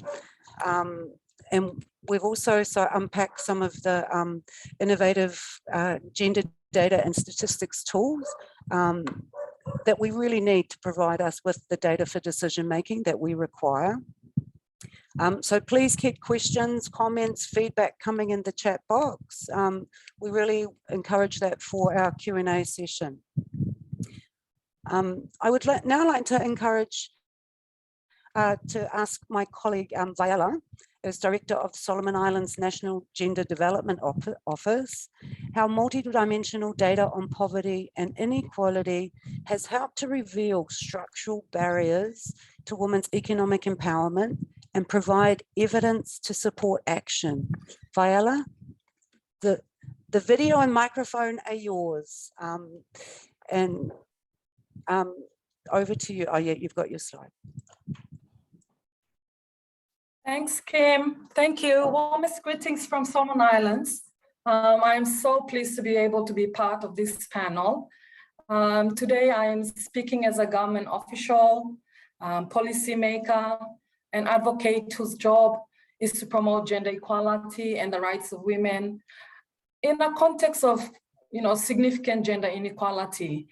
And we've also unpacked some of the innovative gender data and statistics tools that we really need to provide us with the data for decision making that we require. So please keep questions, comments, feedback coming in the chat box. We really encourage that for our Q&A session. I would now like to encourage to ask my colleague Vaela, as Director of the Solomon Islands National Gender Development Office, how multidimensional data on poverty and inequality has helped to reveal structural barriers to women's economic empowerment and provide evidence to support action. Vaela, the video and microphone are yours. Over to you. Oh yeah, you've got your slide. Thanks, Kim. Thank you. Warmest greetings from Solomon Islands. I'm so pleased to be able to be part of this panel. Today, I am speaking as a government official, policymaker, and advocate whose job is to promote gender equality and the rights of women in a context of, significant gender inequality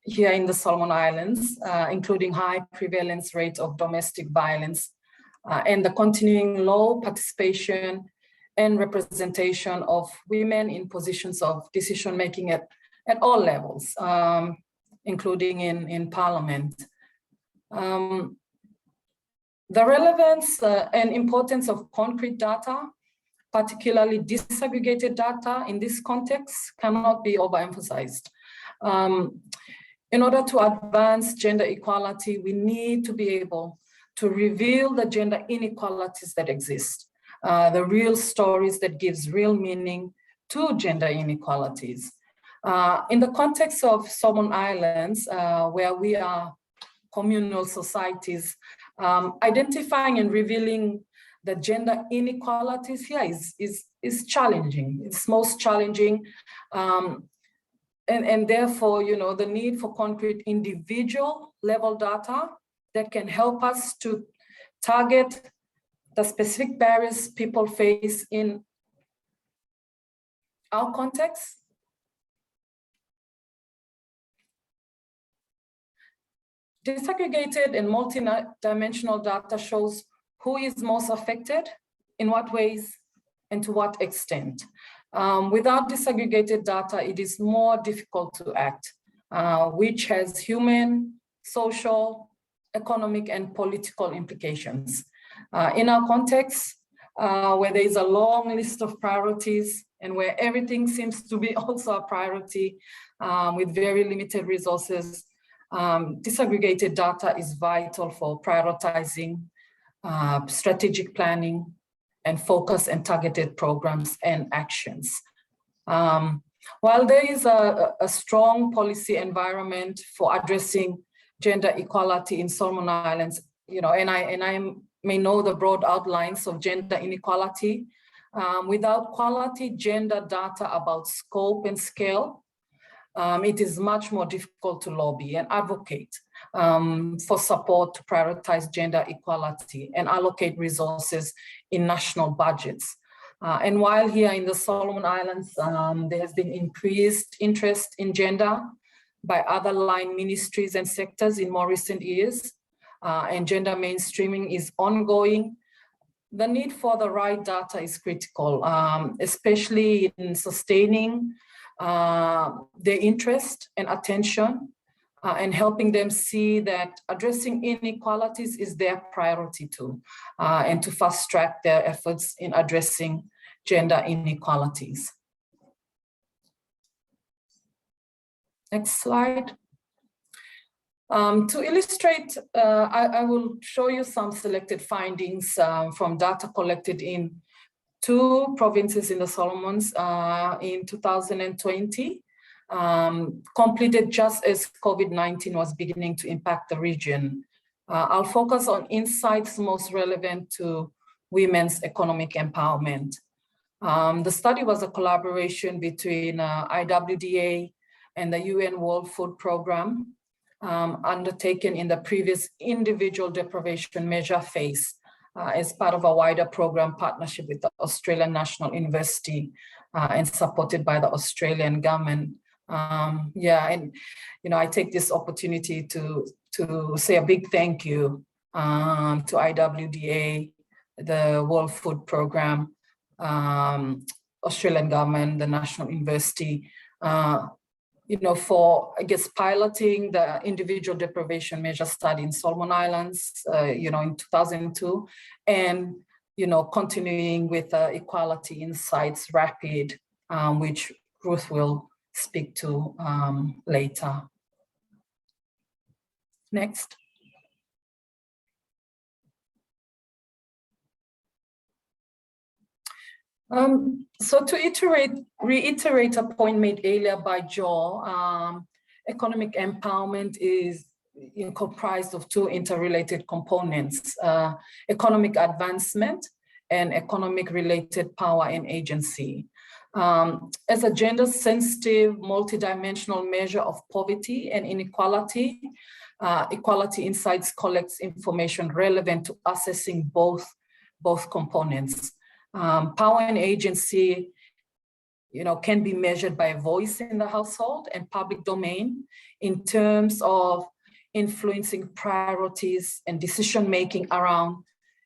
here in the Solomon Islands, including high prevalence rate of domestic violence and the continuing low participation and representation of women in positions of decision-making at all levels, including in Parliament. The relevance and importance of concrete data, particularly disaggregated data in this context, cannot be overemphasized. In order to advance gender equality, we need to be able to reveal the gender inequalities that exist, the real stories that gives real meaning to gender inequalities. In the context of Solomon Islands, where we are communal societies, identifying and revealing the gender inequalities here is challenging. It's most challenging. And therefore, the need for concrete individual level data that can help us to target the specific barriers people face in our context. Disaggregated and multi-dimensional data shows who is most affected, in what ways, and to what extent. Without disaggregated data, it is more difficult to act, which has human, social, economic, and political implications. In our context, where there is a long list of priorities and where everything seems to be also a priority with very limited resources, disaggregated data is vital for prioritizing strategic planning and focus and targeted programs and actions. While there is a strong policy environment for addressing gender equality in Solomon Islands, and I may know the broad outlines of gender inequality, without quality gender data about scope and scale, it is much more difficult to lobby and advocate for support to prioritize gender equality and allocate resources in national budgets. And while here in the Solomon Islands, there has been increased interest in gender by other line ministries and sectors in more recent years, and gender mainstreaming is ongoing, the need for the right data is critical, especially in sustaining their interest and attention and helping them see that addressing inequalities is their priority too, and to fast track their efforts in addressing gender inequalities. Next slide. To illustrate, I will show you some selected findings from data collected in 2 provinces in the Solomons in 2020, completed just as COVID-19 was beginning to impact the region. I'll focus on insights most relevant to women's economic empowerment. The study was a collaboration between IWDA and the UN World Food Programme, undertaken in the previous individual deprivation measure phase as part of a wider program partnership with the Australian National University and supported by the Australian government. And I take this opportunity to say a big thank you to IWDA, the World Food Programme, Australian government, the National University, for, I guess, piloting the individual deprivation measure study in Solomon Islands, in 2002, and, continuing with Equality Insights Rapid, which Ruth will speak to later. Next. So to reiterate a point made earlier by Joe, economic empowerment is comprised of 2 interrelated components, economic advancement and economic related power and agency. As a gender-sensitive, multidimensional measure of poverty and inequality, Equality Insights collects information relevant to assessing both components. Power and agency, can be measured by voice in the household and public domain in terms of influencing priorities and decision-making around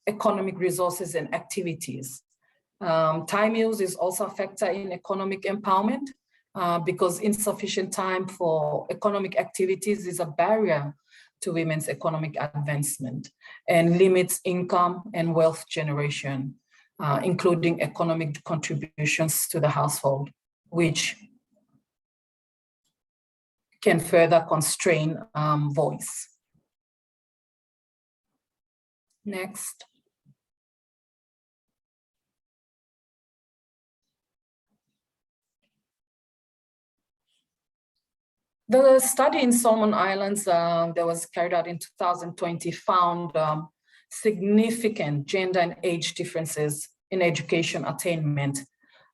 economic resources and activities. Time use is also a factor in economic empowerment because insufficient time for economic activities is a barrier to women's economic advancement and limits income and wealth generation, including economic contributions to the household, which can further constrain voice. Next. The study in Solomon Islands that was carried out in 2020 found significant gender and age differences in education attainment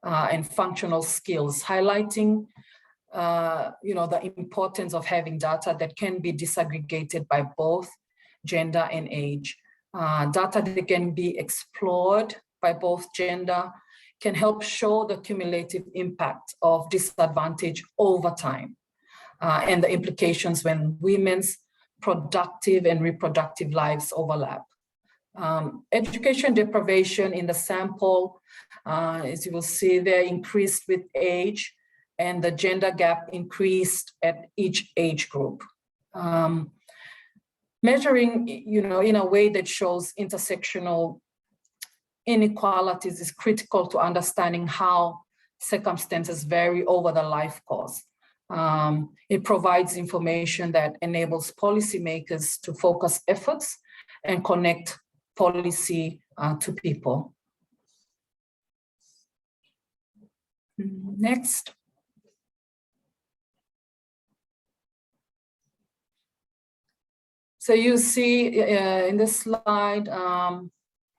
and functional skills, highlighting the importance of having data that can be disaggregated by both gender and age. Data that can be explored by both gender can help show the cumulative impact of disadvantage over time and the implications when women's productive and reproductive lives overlap. Education deprivation in the sample, as you will see there, increased with age, and the gender gap increased at each age group. Measuring, in a way that shows intersectional inequalities is critical to understanding how circumstances vary over the life course. It provides information that enables policymakers to focus efforts and connect policy to people. Next. So you see in this slide,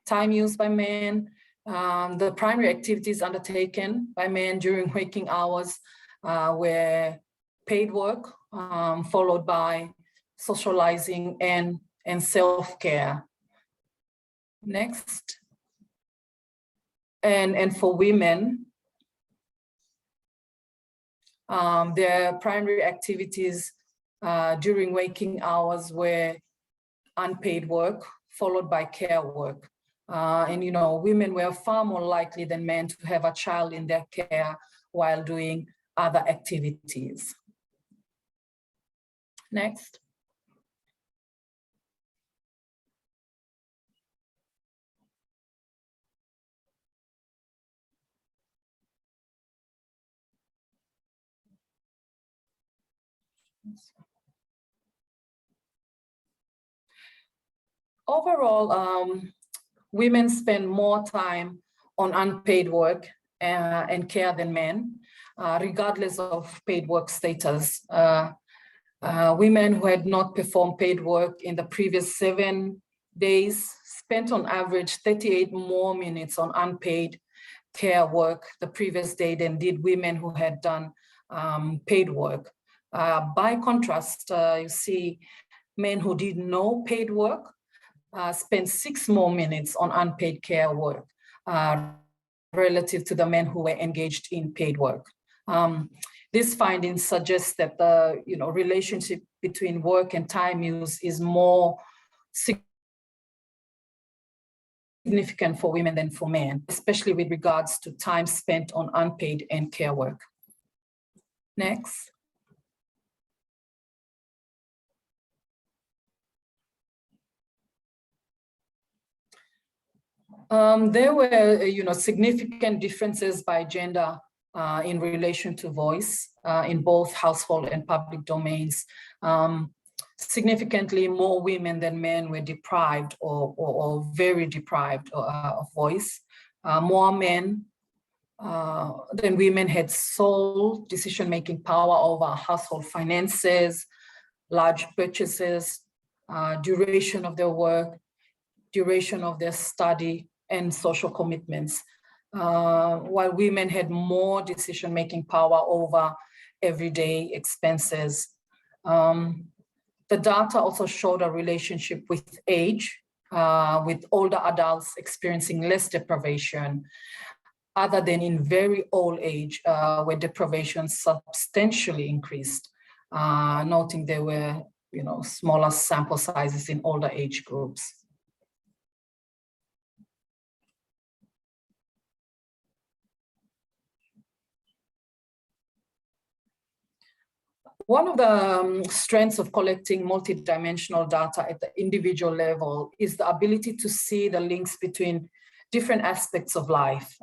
time used by men, the primary activities undertaken by men during waking hours were paid work, followed by socializing and self-care. Next. And for women, their primary activities during waking hours were unpaid work, followed by care work. And, you know, women were far more likely than men to have a child in their care while doing other activities. Next. Overall, women spend more time on unpaid work and care than men, regardless of paid work status. Women who had not performed paid work in the previous 7 days spent on average 38 more minutes on unpaid care work the previous day than did women who had done paid work. By contrast, you see men who did no paid work spent 6 more minutes on unpaid care work relative to the men who were engaged in paid work. This finding suggests that the relationship between work and time use is more significant for women than for men, especially with regards to time spent on unpaid and care work. Next. There were, significant differences by gender in relation to voice in both household and public domains. Significantly more women than men were deprived or very deprived of voice. More men than women had sole decision-making power over household finances, large purchases, duration of their work, duration of their study, and social commitments, while women had more decision-making power over everyday expenses. The data also showed a relationship with age, with older adults experiencing less deprivation, other than in very old age, where deprivation substantially increased, noting there were smaller sample sizes in older age groups. One of the strengths of collecting multidimensional data at the individual level is the ability to see the links between different aspects of life.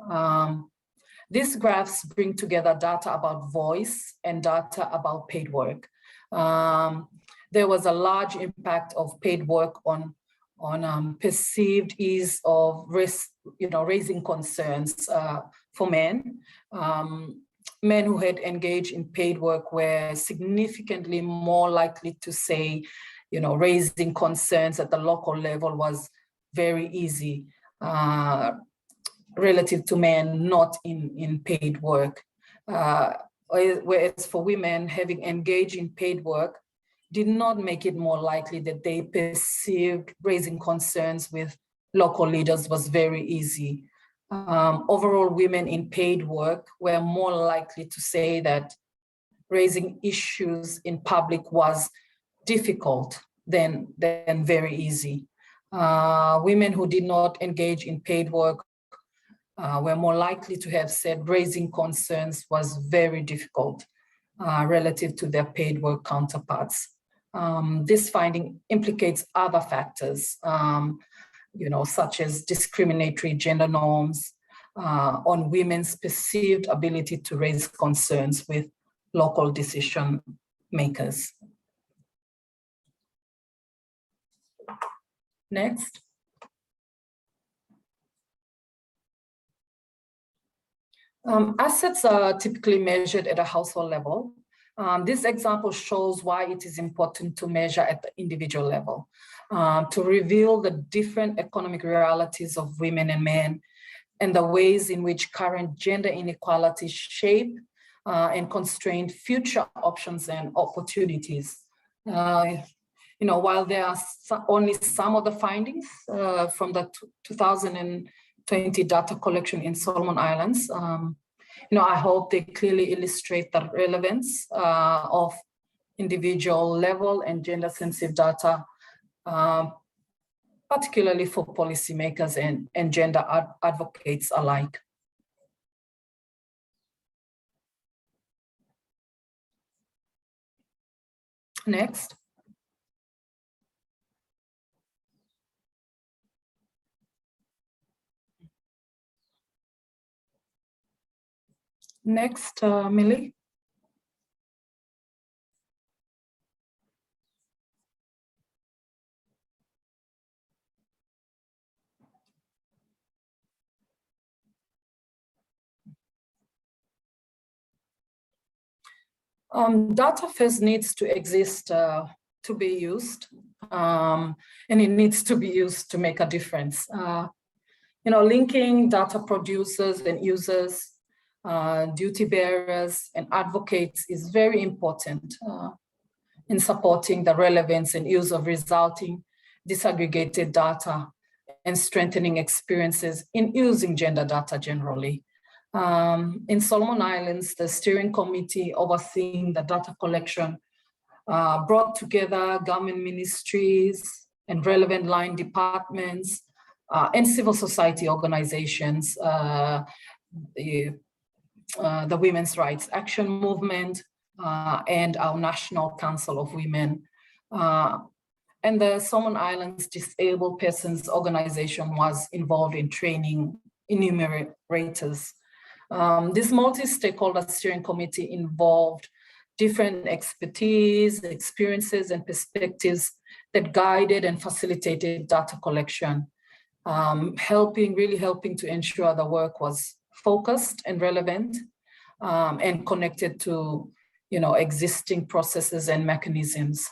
These graphs bring together data about voice and data about paid work. There was a large impact of paid work on perceived ease of raising concerns for men. Men who had engaged in paid work were significantly more likely to say, raising concerns at the local level was very easy relative to men not in paid work. Whereas for women, having engaged in paid work did not make it more likely that they perceived raising concerns with local leaders was very easy. Overall, women in paid work were more likely to say that raising issues in public was difficult than very easy. Women who did not engage in paid work were more likely to have said raising concerns was very difficult relative to their paid work counterparts. This finding implicates other factors, such as discriminatory gender norms on women's perceived ability to raise concerns with local decision makers. Next. Assets are typically measured at a household level. This example shows why it is important to measure at the individual level, to reveal the different economic realities of women and men and the ways in which current gender inequalities shape and constrain future options and opportunities. While there are only some of the findings from the 2020 data collection in Solomon Islands, I hope they clearly illustrate the relevance of individual level and gender sensitive data particularly for policymakers and gender advocates alike. Next. Next, Millie. Data first needs to exist to be used, and it needs to be used to make a difference. Linking data producers and users, duty bearers and advocates is very important in supporting the relevance and use of resulting disaggregated data and strengthening experiences in using gender data generally. In Solomon Islands, the steering committee overseeing the data collection brought together government ministries and relevant line departments and civil society organizations, the Women's Rights Action Movement and our National Council of Women. And the Solomon Islands Disabled Persons Organization was involved in training enumerators. This multi-stakeholder steering committee involved different expertise, experiences, and perspectives that guided and facilitated data collection, really helping to ensure the work was focused and relevant and connected to existing processes and mechanisms.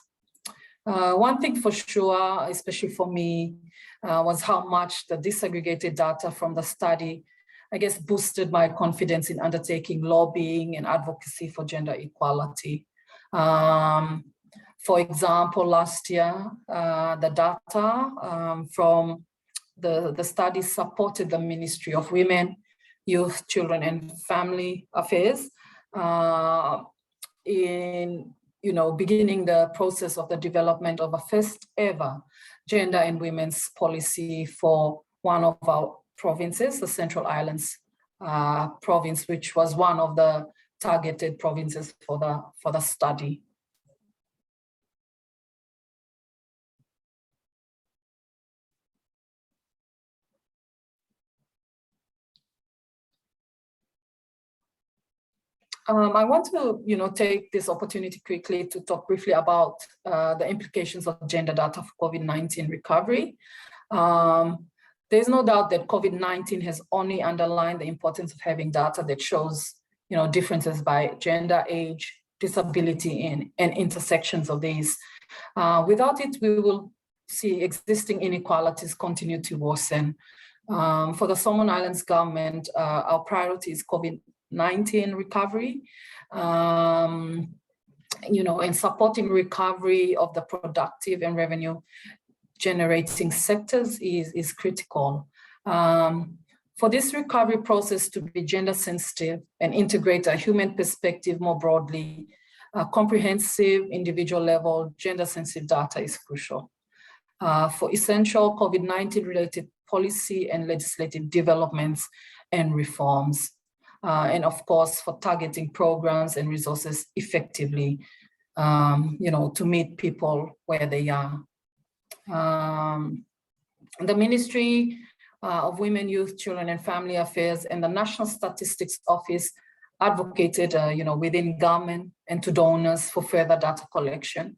One thing for sure, especially for me, was how much the disaggregated data from the study, I guess, boosted my confidence in undertaking lobbying and advocacy for gender equality. For example, last year, the data from the study supported the Ministry of Women, Youth, Children and Family Affairs in beginning the process of the development of a first ever gender and women's policy for one of our provinces, the Central Islands province, which was one of the targeted provinces for the study. I want to, take this opportunity quickly to talk briefly about the implications of gender data for COVID-19 recovery. There's no doubt that COVID-19 has only underlined the importance of having data that shows, differences by gender, age, disability, and intersections of these. Without it, we will see existing inequalities continue to worsen. For the Solomon Islands government, our priority is COVID-19 recovery, and supporting recovery of the productive and revenue generating sectors is critical. For this recovery process to be gender sensitive and integrate a human perspective more broadly, comprehensive individual level gender sensitive data is crucial. For essential COVID-19 related policy and legislative developments and reforms. And of course, for targeting programs and resources effectively, to meet people where they are. The Ministry of Women, Youth, Children and Family Affairs and the National Statistics Office advocated, within government and to donors for further data collection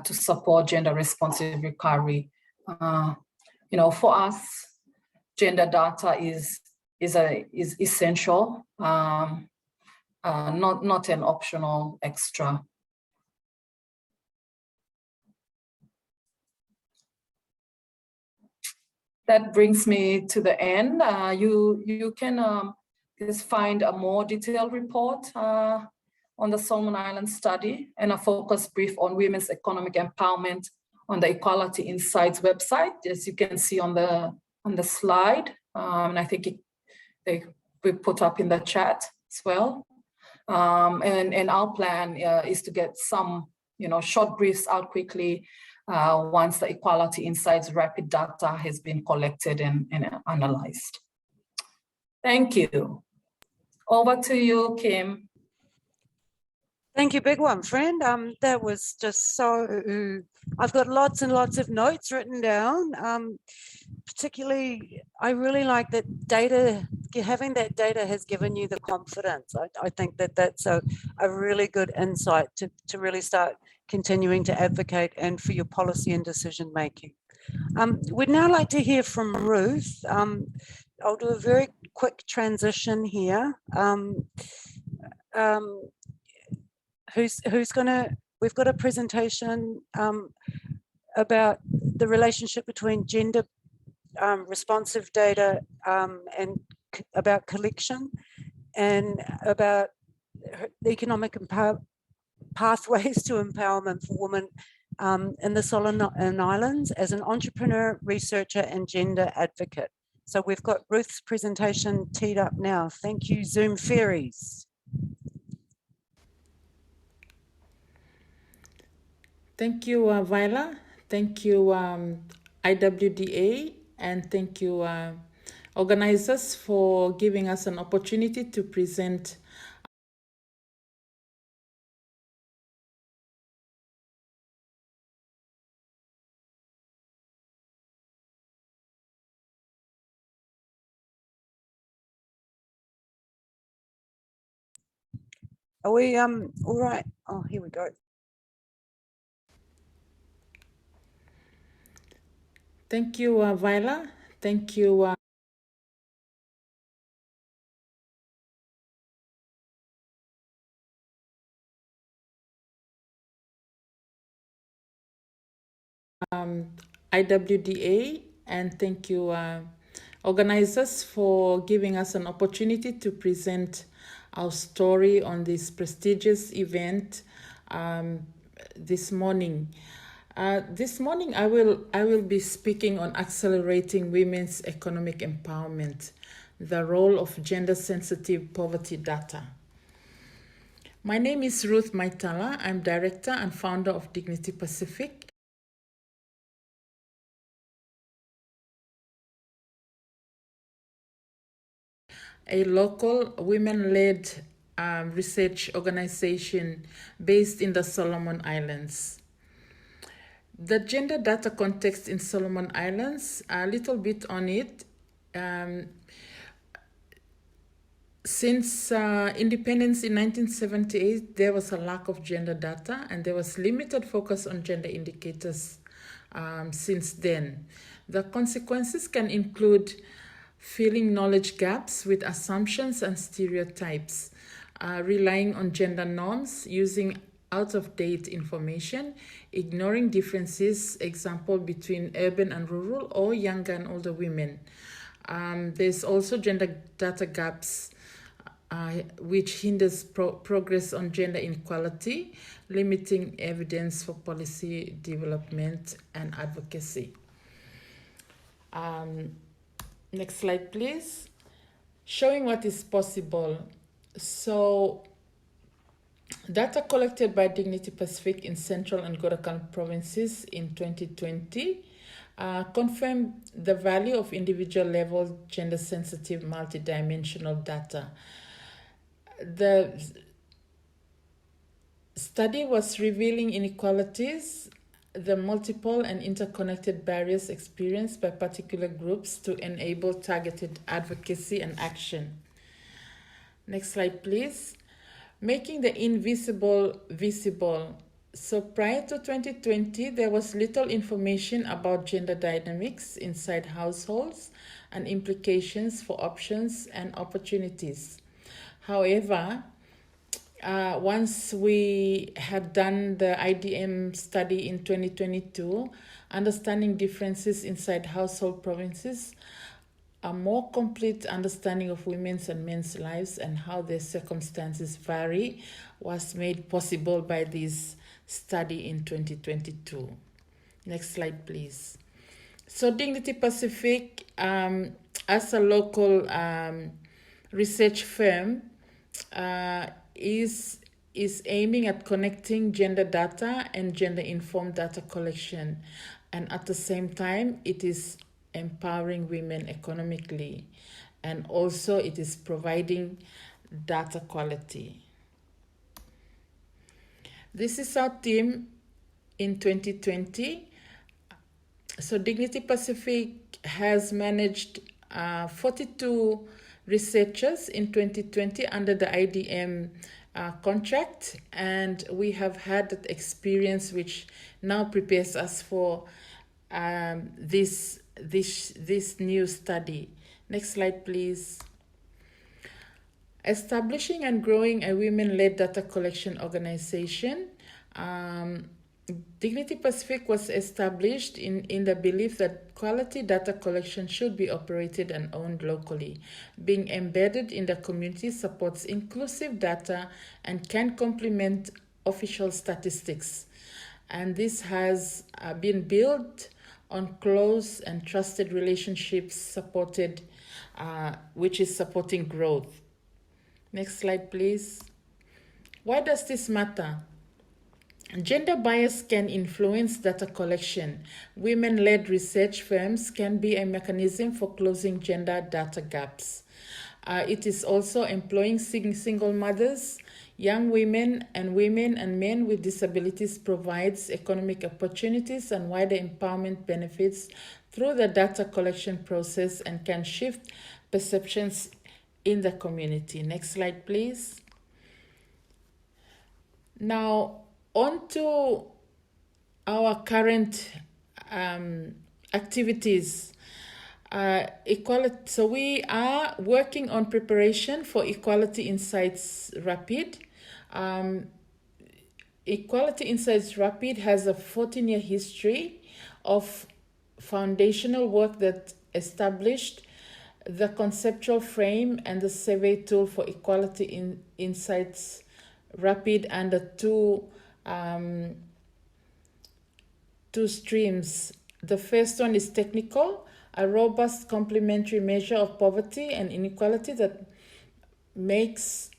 to support gender responsive recovery. For us, gender data is essential, not an optional extra. That brings me to the end. You can just find a more detailed report on the Solomon Islands study and a focus brief on women's economic empowerment on the Equality Insights website, as you can see on the slide. And I think we put up in the chat as well. And our plan is to get some, short briefs out quickly once the Equality Insights rapid data has been collected and analyzed. Thank you. Over to you, Kim. Thank you, big one, friend. That was just so, I've got lots and lots of notes written down. Particularly, I really like that data, having that data has given you the confidence. I think that that's a really good insight to really start continuing to advocate and for your policy and decision making. We'd now like to hear from Ruth. I'll do a very quick transition here. Who's gonna, we've got a presentation about the relationship between gender responsive data and about collection and about the economic pathways to empowerment for women in the Solomon Islands as an entrepreneur, researcher, and gender advocate. So we've got Ruth's presentation teed up now. Thank you, Zoom fairies. Thank you, Vaela. Thank you, IWDA, and thank you, organizers, for giving us an opportunity to present Are we all right? Oh, here we go. Thank you, Vaela. Thank you. IWDA, and thank you, organizers, for giving us an opportunity to present our story on this prestigious event this morning. This morning, I will be speaking on accelerating women's economic empowerment, the role of gender-sensitive poverty data. My name is Ruth Maetala. I'm director and founder of Dignity Pasifik, a local women-led research organization based in the Solomon Islands. The gender data context in Solomon Islands, a little bit on it. Since independence in 1978, there was a lack of gender data and there was limited focus on gender indicators since then. The consequences can include filling knowledge gaps with assumptions and stereotypes, relying on gender norms, using out-of-date information, ignoring differences, example, between urban and rural or younger and older women. There's also gender data gaps, which hinders progress on gender inequality, limiting evidence for policy development and advocacy. Next slide, please. Showing what is possible. So, data collected by Dignity Pasifik in Central and Gorakan provinces in 2020 confirmed the value of individual level gender-sensitive multidimensional data. The study was revealing inequalities, the multiple and interconnected barriers experienced by particular groups to enable targeted advocacy and action. Next slide, please. Making the invisible visible. So prior to 2020, there was little information about gender dynamics inside households and implications for options and opportunities. However, once we had done the IDM study in 2022, understanding differences inside household provinces, a more complete understanding of women's and men's lives and how their circumstances vary was made possible by this study in 2022. Next slide, please. So Dignity Pasifik, as a local research firm, is is aiming at connecting gender data and gender-informed data collection. And at the same time, it is empowering women economically. And also it is providing data quality. This is our team in 2020. So Dignity Pacific has managed 42 researchers in 2020 under the IDM contract, and we have had that experience which now prepares us for this new study. Next slide, please. Establishing and growing a women-led data collection organization. Dignity Pacific was established in the belief that quality data collection should be operated and owned locally. Being embedded in the community supports inclusive data and can complement official statistics. And this has been built on close and trusted relationships which is supporting growth. Next slide, please. Why does this matter? Gender bias can influence data collection. Women-led research firms can be a mechanism for closing gender data gaps. It is also employing single mothers, young women and men with disabilities, provides economic opportunities and wider empowerment benefits through the data collection process and can shift perceptions in the community. Next slide, please. Now, on to our current activities. Equality. So we are working on preparation for Equality Insights Rapid. Equality Insights Rapid has a 14-year history of foundational work that established the conceptual frame and the survey tool for Equality Insights Rapid under two streams. The first one is technical, a robust complementary measure of poverty and inequality that makes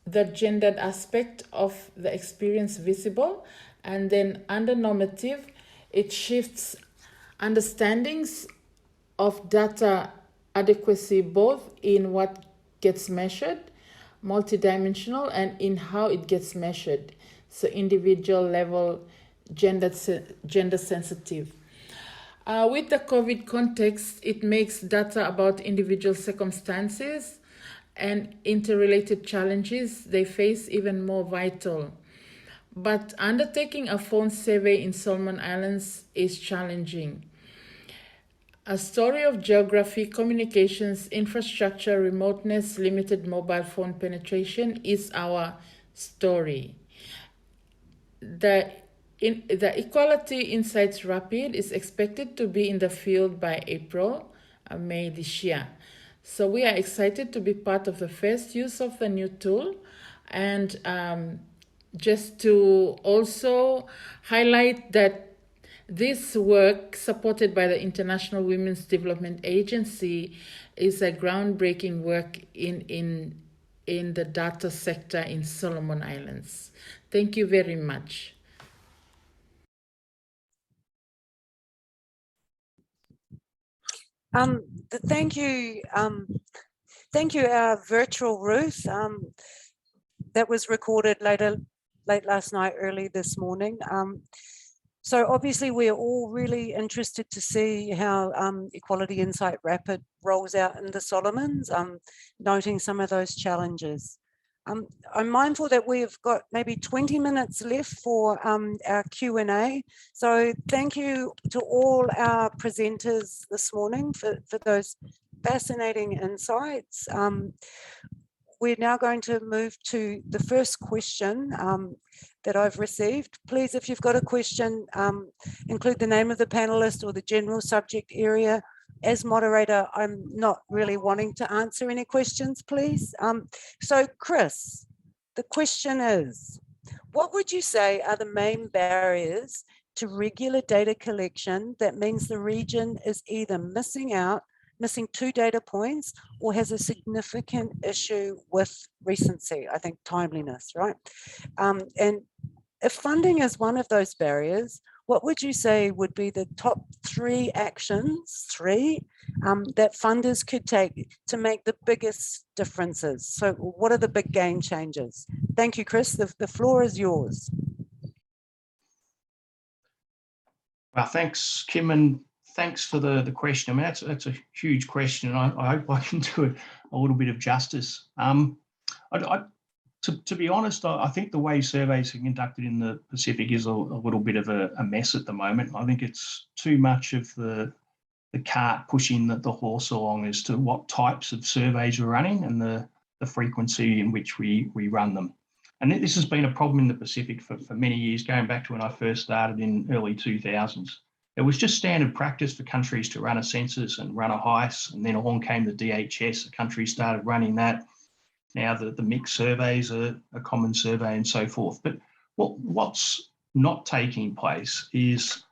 the gendered aspect of the experience visible. And then under normative, it shifts understandings of data adequacy both in what gets measured, multidimensional, and in how it gets measured. So individual level, gender sensitive. With the COVID context, it makes data about individual circumstances and interrelated challenges they face even more vital. But undertaking a phone survey in Solomon Islands is challenging. A story of geography, communications, infrastructure, remoteness, limited mobile phone penetration is our story. The Equality Insights Rapid is expected to be in the field by May this year. So we are excited to be part of the first use of the new tool, and just to also highlight that this work, supported by the International Women's Development Agency, is a groundbreaking work in the data sector in Solomon Islands. Thank you very much. Thank you, our virtual Ruth. That was recorded late last night, early this morning. So obviously we're all really interested to see how Equality Insight Rapid rolls out in the Solomons, noting some of those challenges. I'm mindful that we've got maybe 20 minutes left for our Q&A. So thank you to all our presenters this morning for those fascinating insights. We're now going to move to the first question that I've received. Please, if you've got a question, include the name of the panelist or the general subject area. As moderator, I'm not really wanting to answer any questions, please. So Chris, the question is, what would you say are the main barriers to regular data collection that means the region is either missing out missing 2 data points, or has a significant issue with recency, I think timeliness, right? And if funding is one of those barriers, what would you say would be the top 3 actions, that funders could take to make the biggest differences? So what are the big game changers? Thank you, Chris. The floor is yours. Well, thanks, Kim, and thanks for the question. I mean, that's a huge question, and I hope I can do it a little bit of justice. To be honest, I think the way surveys are conducted in the Pacific is a little bit of a mess at the moment. I think it's too much of the cart pushing the horse along as to what types of surveys we're running and the frequency in which we run them. And this has been a problem in the Pacific for many years, going back to when I first started in early 2000s. It was just standard practice for countries to run a census and run a HICE, and then along came the DHS. The countries started running that. Now the mixed surveys are a common survey and so forth. But what's not taking place is,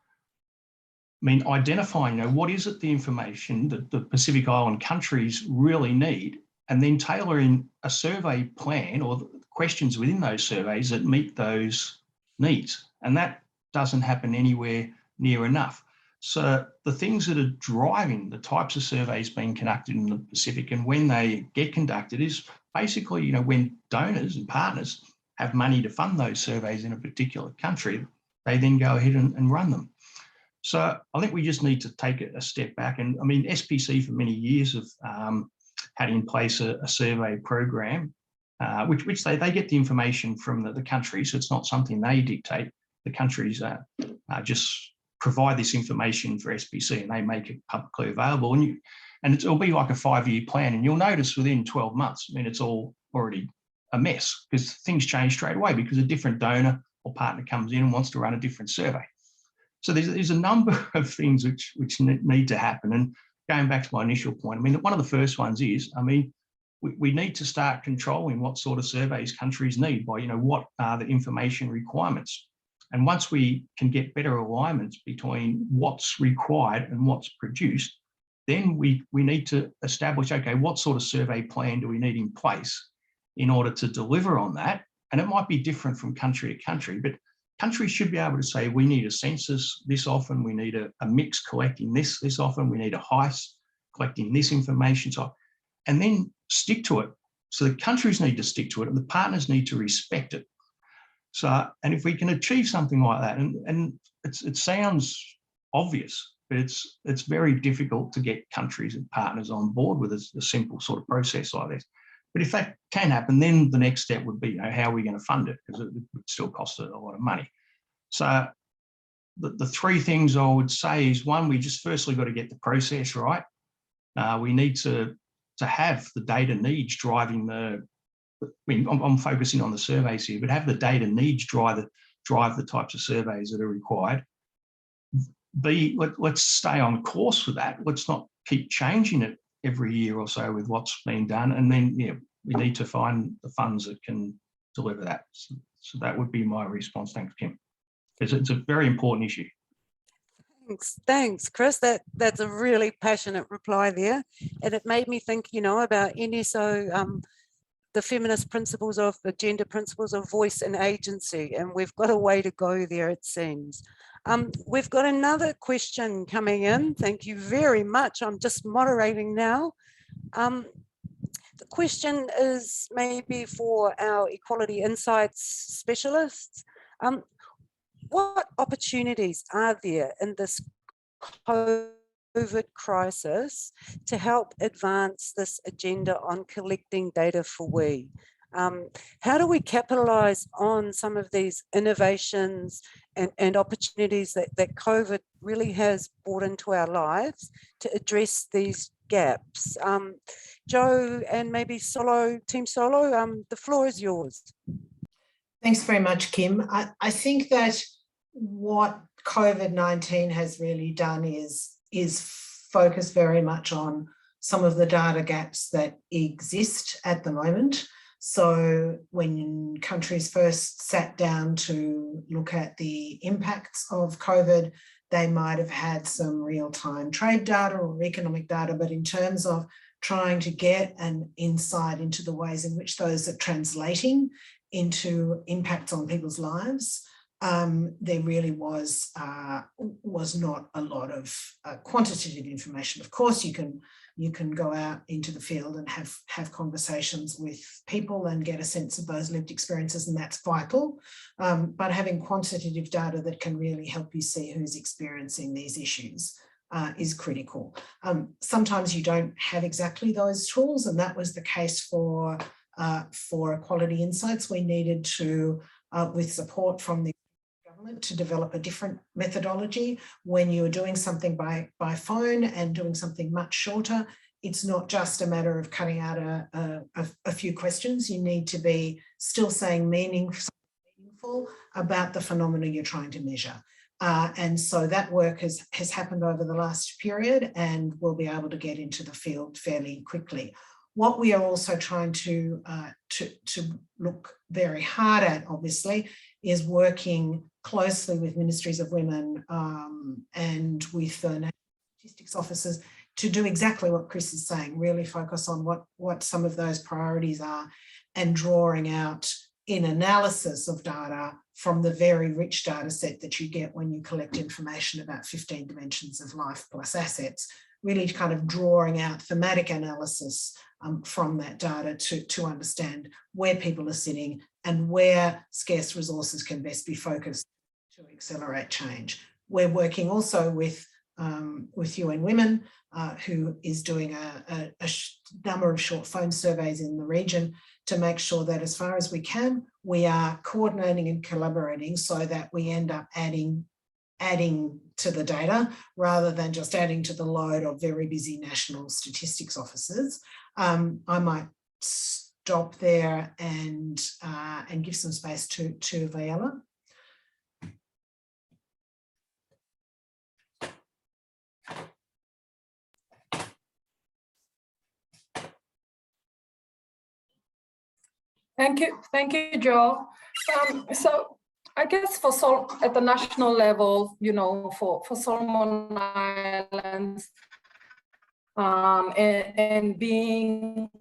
identifying, what is it the information that the Pacific Island countries really need, and then tailoring a survey plan or questions within those surveys that meet those needs. And that doesn't happen anywhere near enough. So the things that are driving the types of surveys being conducted in the Pacific and when they get conducted is basically, when donors and partners have money to fund those surveys in a particular country, they then go ahead and run them. So I think we just need to take a step back. And SPC for many years have had in place a survey program, which they get the information from the country. So it's not something they dictate. The countries just provide this information for SPC and they make it publicly available. And it'll be like a 5-year plan. And you'll notice within 12 months, it's all already a mess because things change straight away because a different donor or partner comes in and wants to run a different survey. So there's a number of things which need to happen. And going back to my initial point, one of the first ones is, we need to start controlling what sort of surveys countries need by, what are the information requirements. And once we can get better alignments between what's required and what's produced, then we need to establish, okay, what sort of survey plan do we need in place in order to deliver on that? And it might be different from country to country, but countries should be able to say, we need a census this often, we need a mix collecting this often, we need a HICE collecting this information, and then stick to it. So the countries need to stick to it and the partners need to respect it. So, and if we can achieve something like that, and it sounds obvious, but it's very difficult to get countries and partners on board with a simple sort of process like this. But if that can happen, then the next step would be, how are we going to fund it? Because it would still cost a lot of money. So the 3 things I would say is, one, we just firstly got to get the process right. We need to have the data needs driving I'm focusing on the surveys here, but have the data needs drive the types of surveys that are required. B, let's stay on course with that. Let's not keep changing it every year or so with what's being done. And then, we need to find the funds that can deliver that. So that would be my response. Thanks, Kim. It's a very important issue. Thanks, Chris. That's a really passionate reply there. And it made me think, about NSO, the feminist principles of the gender principles of voice and agency. And we've got a way to go there, it seems. We've got another question coming in. Thank you very much. I'm just moderating now. The question is maybe for our Equality Insights specialists. What opportunities are there in this COVID crisis to help advance this agenda on collecting data for we? How do we capitalize on some of these innovations and opportunities that COVID really has brought into our lives to address these gaps? Joe and maybe Team Solo, the floor is yours. Thanks very much, Kim. I think that what COVID-19 has really done is focus very much on some of the data gaps that exist at the moment. So when countries first sat down to look at the impacts of COVID, they might have had some real-time trade data or economic data, but in terms of trying to get an insight into the ways in which those are translating into impacts on people's lives, there really was not a lot of quantitative information. Of course, you can go out into the field and have conversations with people and get a sense of those lived experiences, and that's vital. But having quantitative data that can really help you see who's experiencing these issues is critical. Sometimes you don't have exactly those tools, and that was the case for Equality Insights. We needed to, with support from the government, to develop a different methodology. When you're doing something by phone and doing something much shorter, it's not just a matter of cutting out a few questions. You need to be still saying meaningful about the phenomena you're trying to measure. And so that work has happened over the last period, and we'll be able to get into the field fairly quickly. What we are also trying to look very hard at, obviously, is working closely with ministries of women and with the national statistics officers to do exactly what Chris is saying, really focus on what some of those priorities are, and drawing out in analysis of data from the very rich data set that you get when you collect information about 15 dimensions of life plus assets, really kind of drawing out thematic analysis from that data to understand where people are sitting and where scarce resources can best be focused to accelerate change. We're working also with UN Women, who is doing a number of short phone surveys in the region to make sure that as far as we can, we are coordinating and collaborating so that we end up adding to the data rather than just adding to the load of very busy national statistics officers. I might stop there and give some space to Vaela. Thank you, Jo. So I guess at the national level, you know, for Solomon Islands, and being,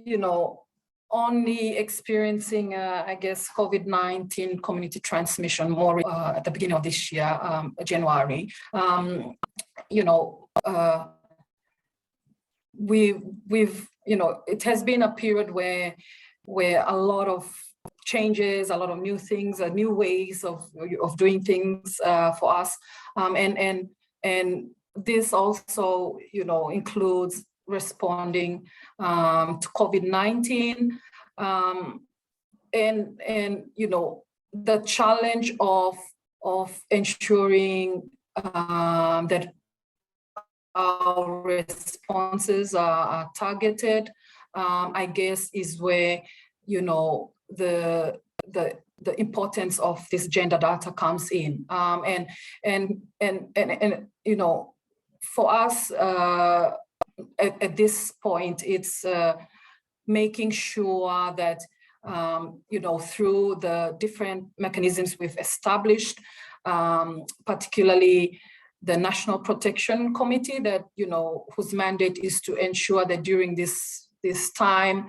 you know, only experiencing, I guess, COVID-19 community transmission more at the beginning of this year, January, you know, we've, you know, it has been a period where a lot of changes, a lot of new things, new ways of doing things for us, and this also, you know, includes responding to COVID-19, and you know, the challenge of ensuring that our responses are targeted, I guess, is where, you know, the importance of this gender data comes in, and you know, for us at this point, it's making sure that you know, through the different mechanisms we've established, particularly the National Protection Committee, that, you know, whose mandate is to ensure that during this time,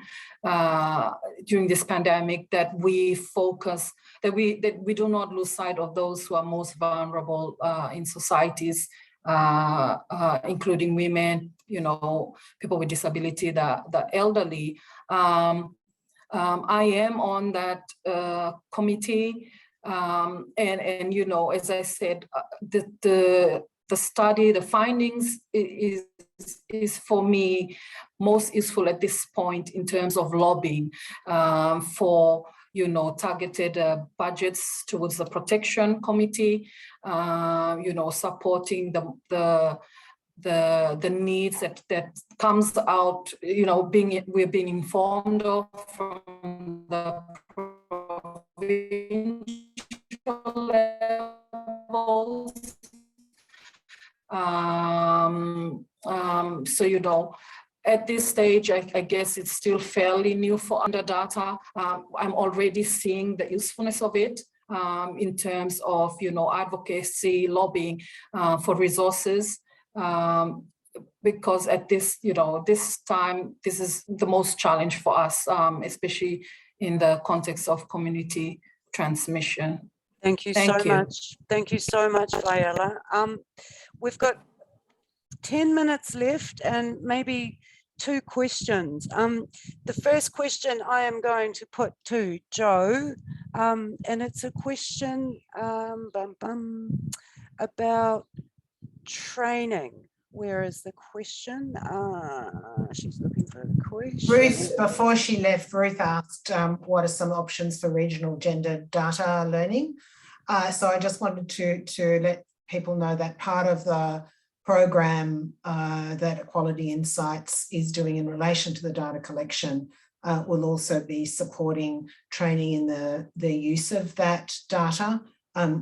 during this pandemic, that we focus, that we do not lose sight of those who are most vulnerable in societies, including women, you know, people with disability, the elderly. I am on that committee. And you know, as I said, the study, the findings is for me most useful at this point in terms of lobbying for, you know, targeted budgets towards the protection committee, you know, supporting the needs that comes out, you know, we're being informed of from the provincial levels. So, you know, at this stage, I guess it's still fairly new for under data. I'm already seeing the usefulness of it. in terms of, advocacy, lobbying for resources. Because at this, this time, this is the most challenge for us, especially in the context of community transmission. Thank you so much. Thank you so much, Vaela. We've got 10 minutes left and maybe 2 questions. The first question I am going to put to Jo, and it's a question about training. Where is the question? She's looking for a question. Ruth, before she left, Ruth asked what are some options for regional gender data learning. So I just wanted to let people know that part of the program that Equality Insights is doing in relation to the data collection will also be supporting training in the use of that data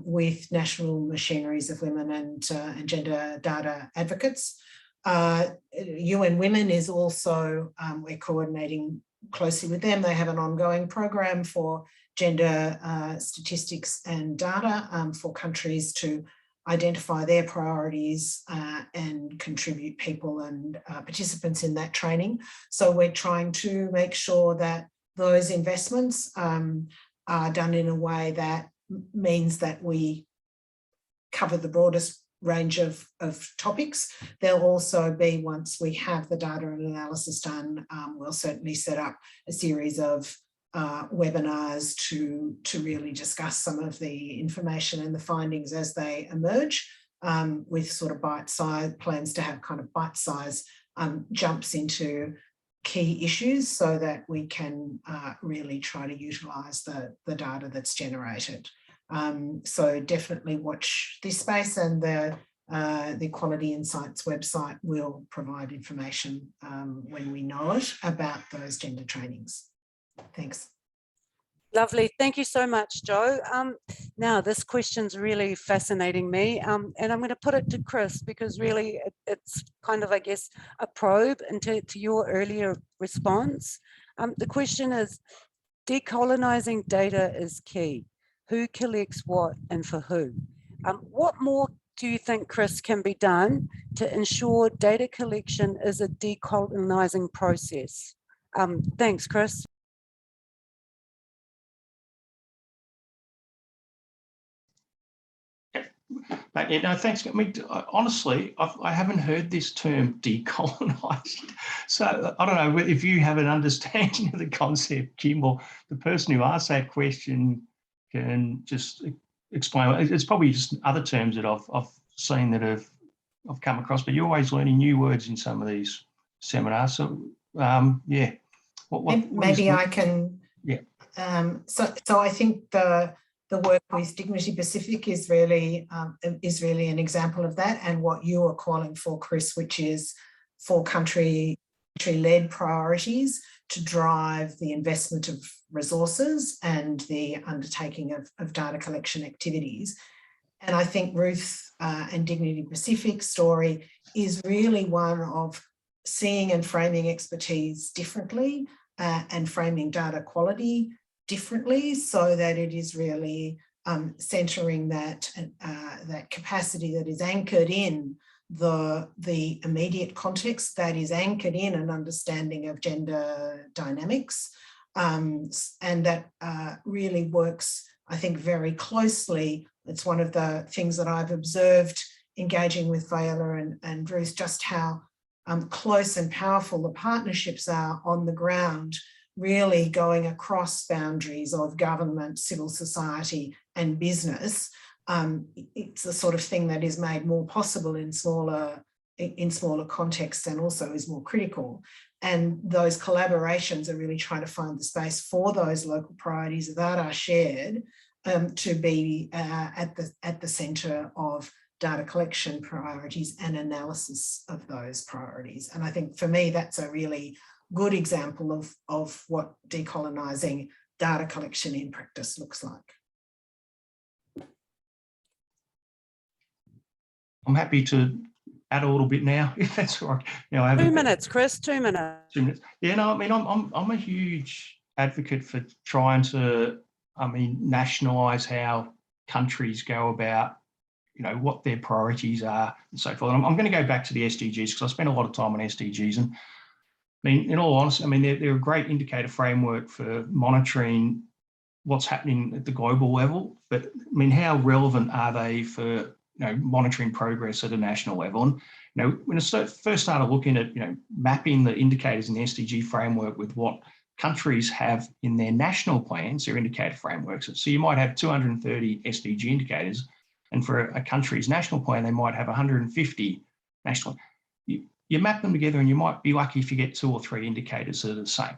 with national machineries of women and gender data advocates. UN Women is also, we're coordinating closely with them. They have an ongoing program for gender statistics and data for countries to identify their priorities and contribute people and participants in that training. So we're trying to make sure that those investments are done in a way that means that we cover the broadest range of topics. There'll also be, once we have the data and analysis done, we'll certainly set up a series of webinars to really discuss some of the information and the findings as they emerge, with sort of bite-sized plans to have kind of bite-sized jumps into key issues so that we can really try to utilise the data that's generated. So definitely watch this space, and the Equality Insights website will provide information when we know it about those gender trainings. Thanks. Lovely. Thank you so much, Jo. Now, this question's really fascinating me, and I'm going to put it to Chris because really it's kind of, I guess, a probe into your earlier response. The question is, decolonising data is key. Who collects what and for who? What more do you think, Chris, can be done to ensure data collection is a decolonising process? Thanks, Chris. Yeah, thanks. I mean, honestly, I haven't heard this term decolonised. So I don't know if you have an understanding of the concept, Kim, or the person who asked that question can just explain. It's probably just other terms that I've seen that I've come across, but you're always learning new words in some of these seminars. So yeah. Maybe I can. Yeah. So I think the work with Dignity Pacific is really an example of that, and what you are calling for, Chris, which is for country-led priorities to drive the investment of resources and the undertaking of data collection activities. And I think Ruth and Dignity Pacific's story is really one of seeing and framing expertise differently and framing data quality differently, so that it is really centering that capacity that is anchored in the immediate context, that is anchored in an understanding of gender dynamics, and that really works, I think, very closely. It's one of the things that I've observed engaging with Vaela and Ruth, just how close and powerful the partnerships are on the ground, really going across boundaries of government, civil society and business. It's the sort of thing that is made more possible in smaller contexts, and also is more critical. And those collaborations are really trying to find the space for those local priorities that are shared to be at the centre of data collection priorities and analysis of those priorities. And I think for me, that's a really good example of what decolonising data collection in practice looks like. I'm happy to add a little bit now, if that's all right. Now, I have 2 minutes, Chris, 2 minutes. 2 minutes. Yeah, no, I mean, I'm a huge advocate for trying to nationalise how countries go about, what their priorities are and so forth. And I'm going to go back to the SDGs because I spent a lot of time on SDGs. And in all honesty, they're a great indicator framework for monitoring what's happening at the global level. But how relevant are they for monitoring progress at a national level? And when I first started looking at mapping the indicators in the SDG framework with what countries have in their national plans, their indicator frameworks. So you might have 230 SDG indicators, and for a country's national plan, they might have 150 national. You map them together, and you might be lucky if you get 2 or 3 indicators that are the same.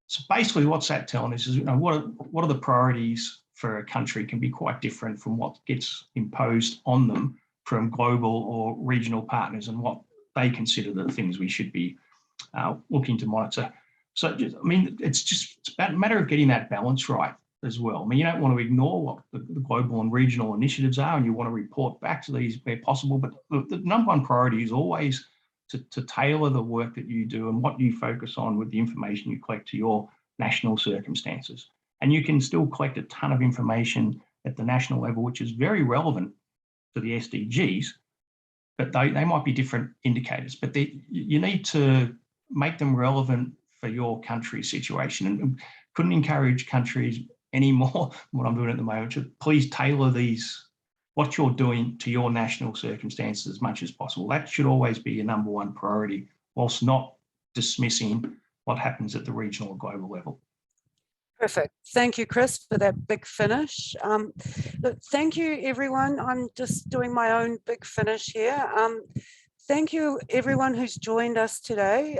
So basically, what's that telling us is, what are the priorities for a country can be quite different from what gets imposed on them from global or regional partners, and what they consider the things we should be looking to monitor. So, it's about a matter of getting that balance right as well. You don't want to ignore what the global and regional initiatives are, and you want to report back to these where possible. But the number one priority is always to tailor the work that you do and what you focus on with the information you collect to your national circumstances. And you can still collect a ton of information at the national level, which is very relevant to the SDGs, but they might be different indicators. But you need to make them relevant for your country's situation, and couldn't encourage countries any more what I'm doing at the moment to please tailor what you're doing to your national circumstances as much as possible. That should always be your number one priority, whilst not dismissing what happens at the regional or global level. Perfect. Thank you, Chris, for that big finish. Look, thank you, everyone. I'm just doing my own big finish here. Thank you, everyone who's joined us today,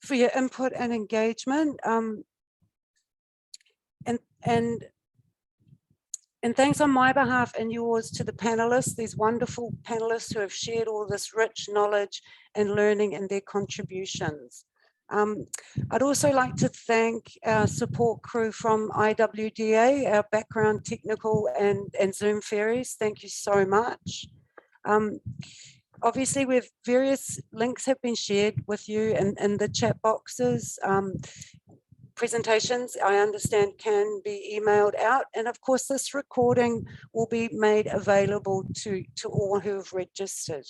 for your input and engagement. And thanks on my behalf and yours to the panelists, these wonderful panelists who have shared all this rich knowledge and learning and their contributions. I'd also like to thank our support crew from IWDA, our background technical and Zoom fairies. Thank you so much. Obviously, various links have been shared with you in the chat boxes. Presentations, I understand, can be emailed out. And of course, this recording will be made available to all who have registered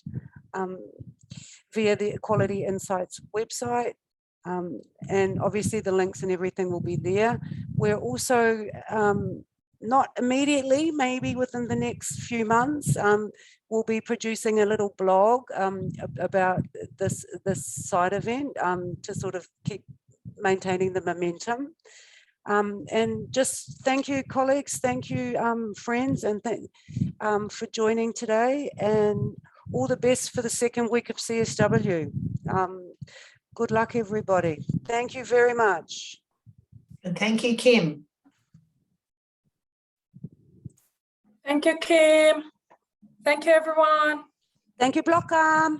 via the Equality Insights website. And obviously the links and everything will be there. We're also, not immediately, maybe within the next few months, we'll be producing a little blog about this side event to sort of keep maintaining the momentum. And just thank you, colleagues, thank you, friends, and for joining today, and all the best for the second week of CSW. Good luck, everybody. Thank you very much. And thank you, Kim. Thank you, Kim. Thank you, everyone. Thank you, Blocker.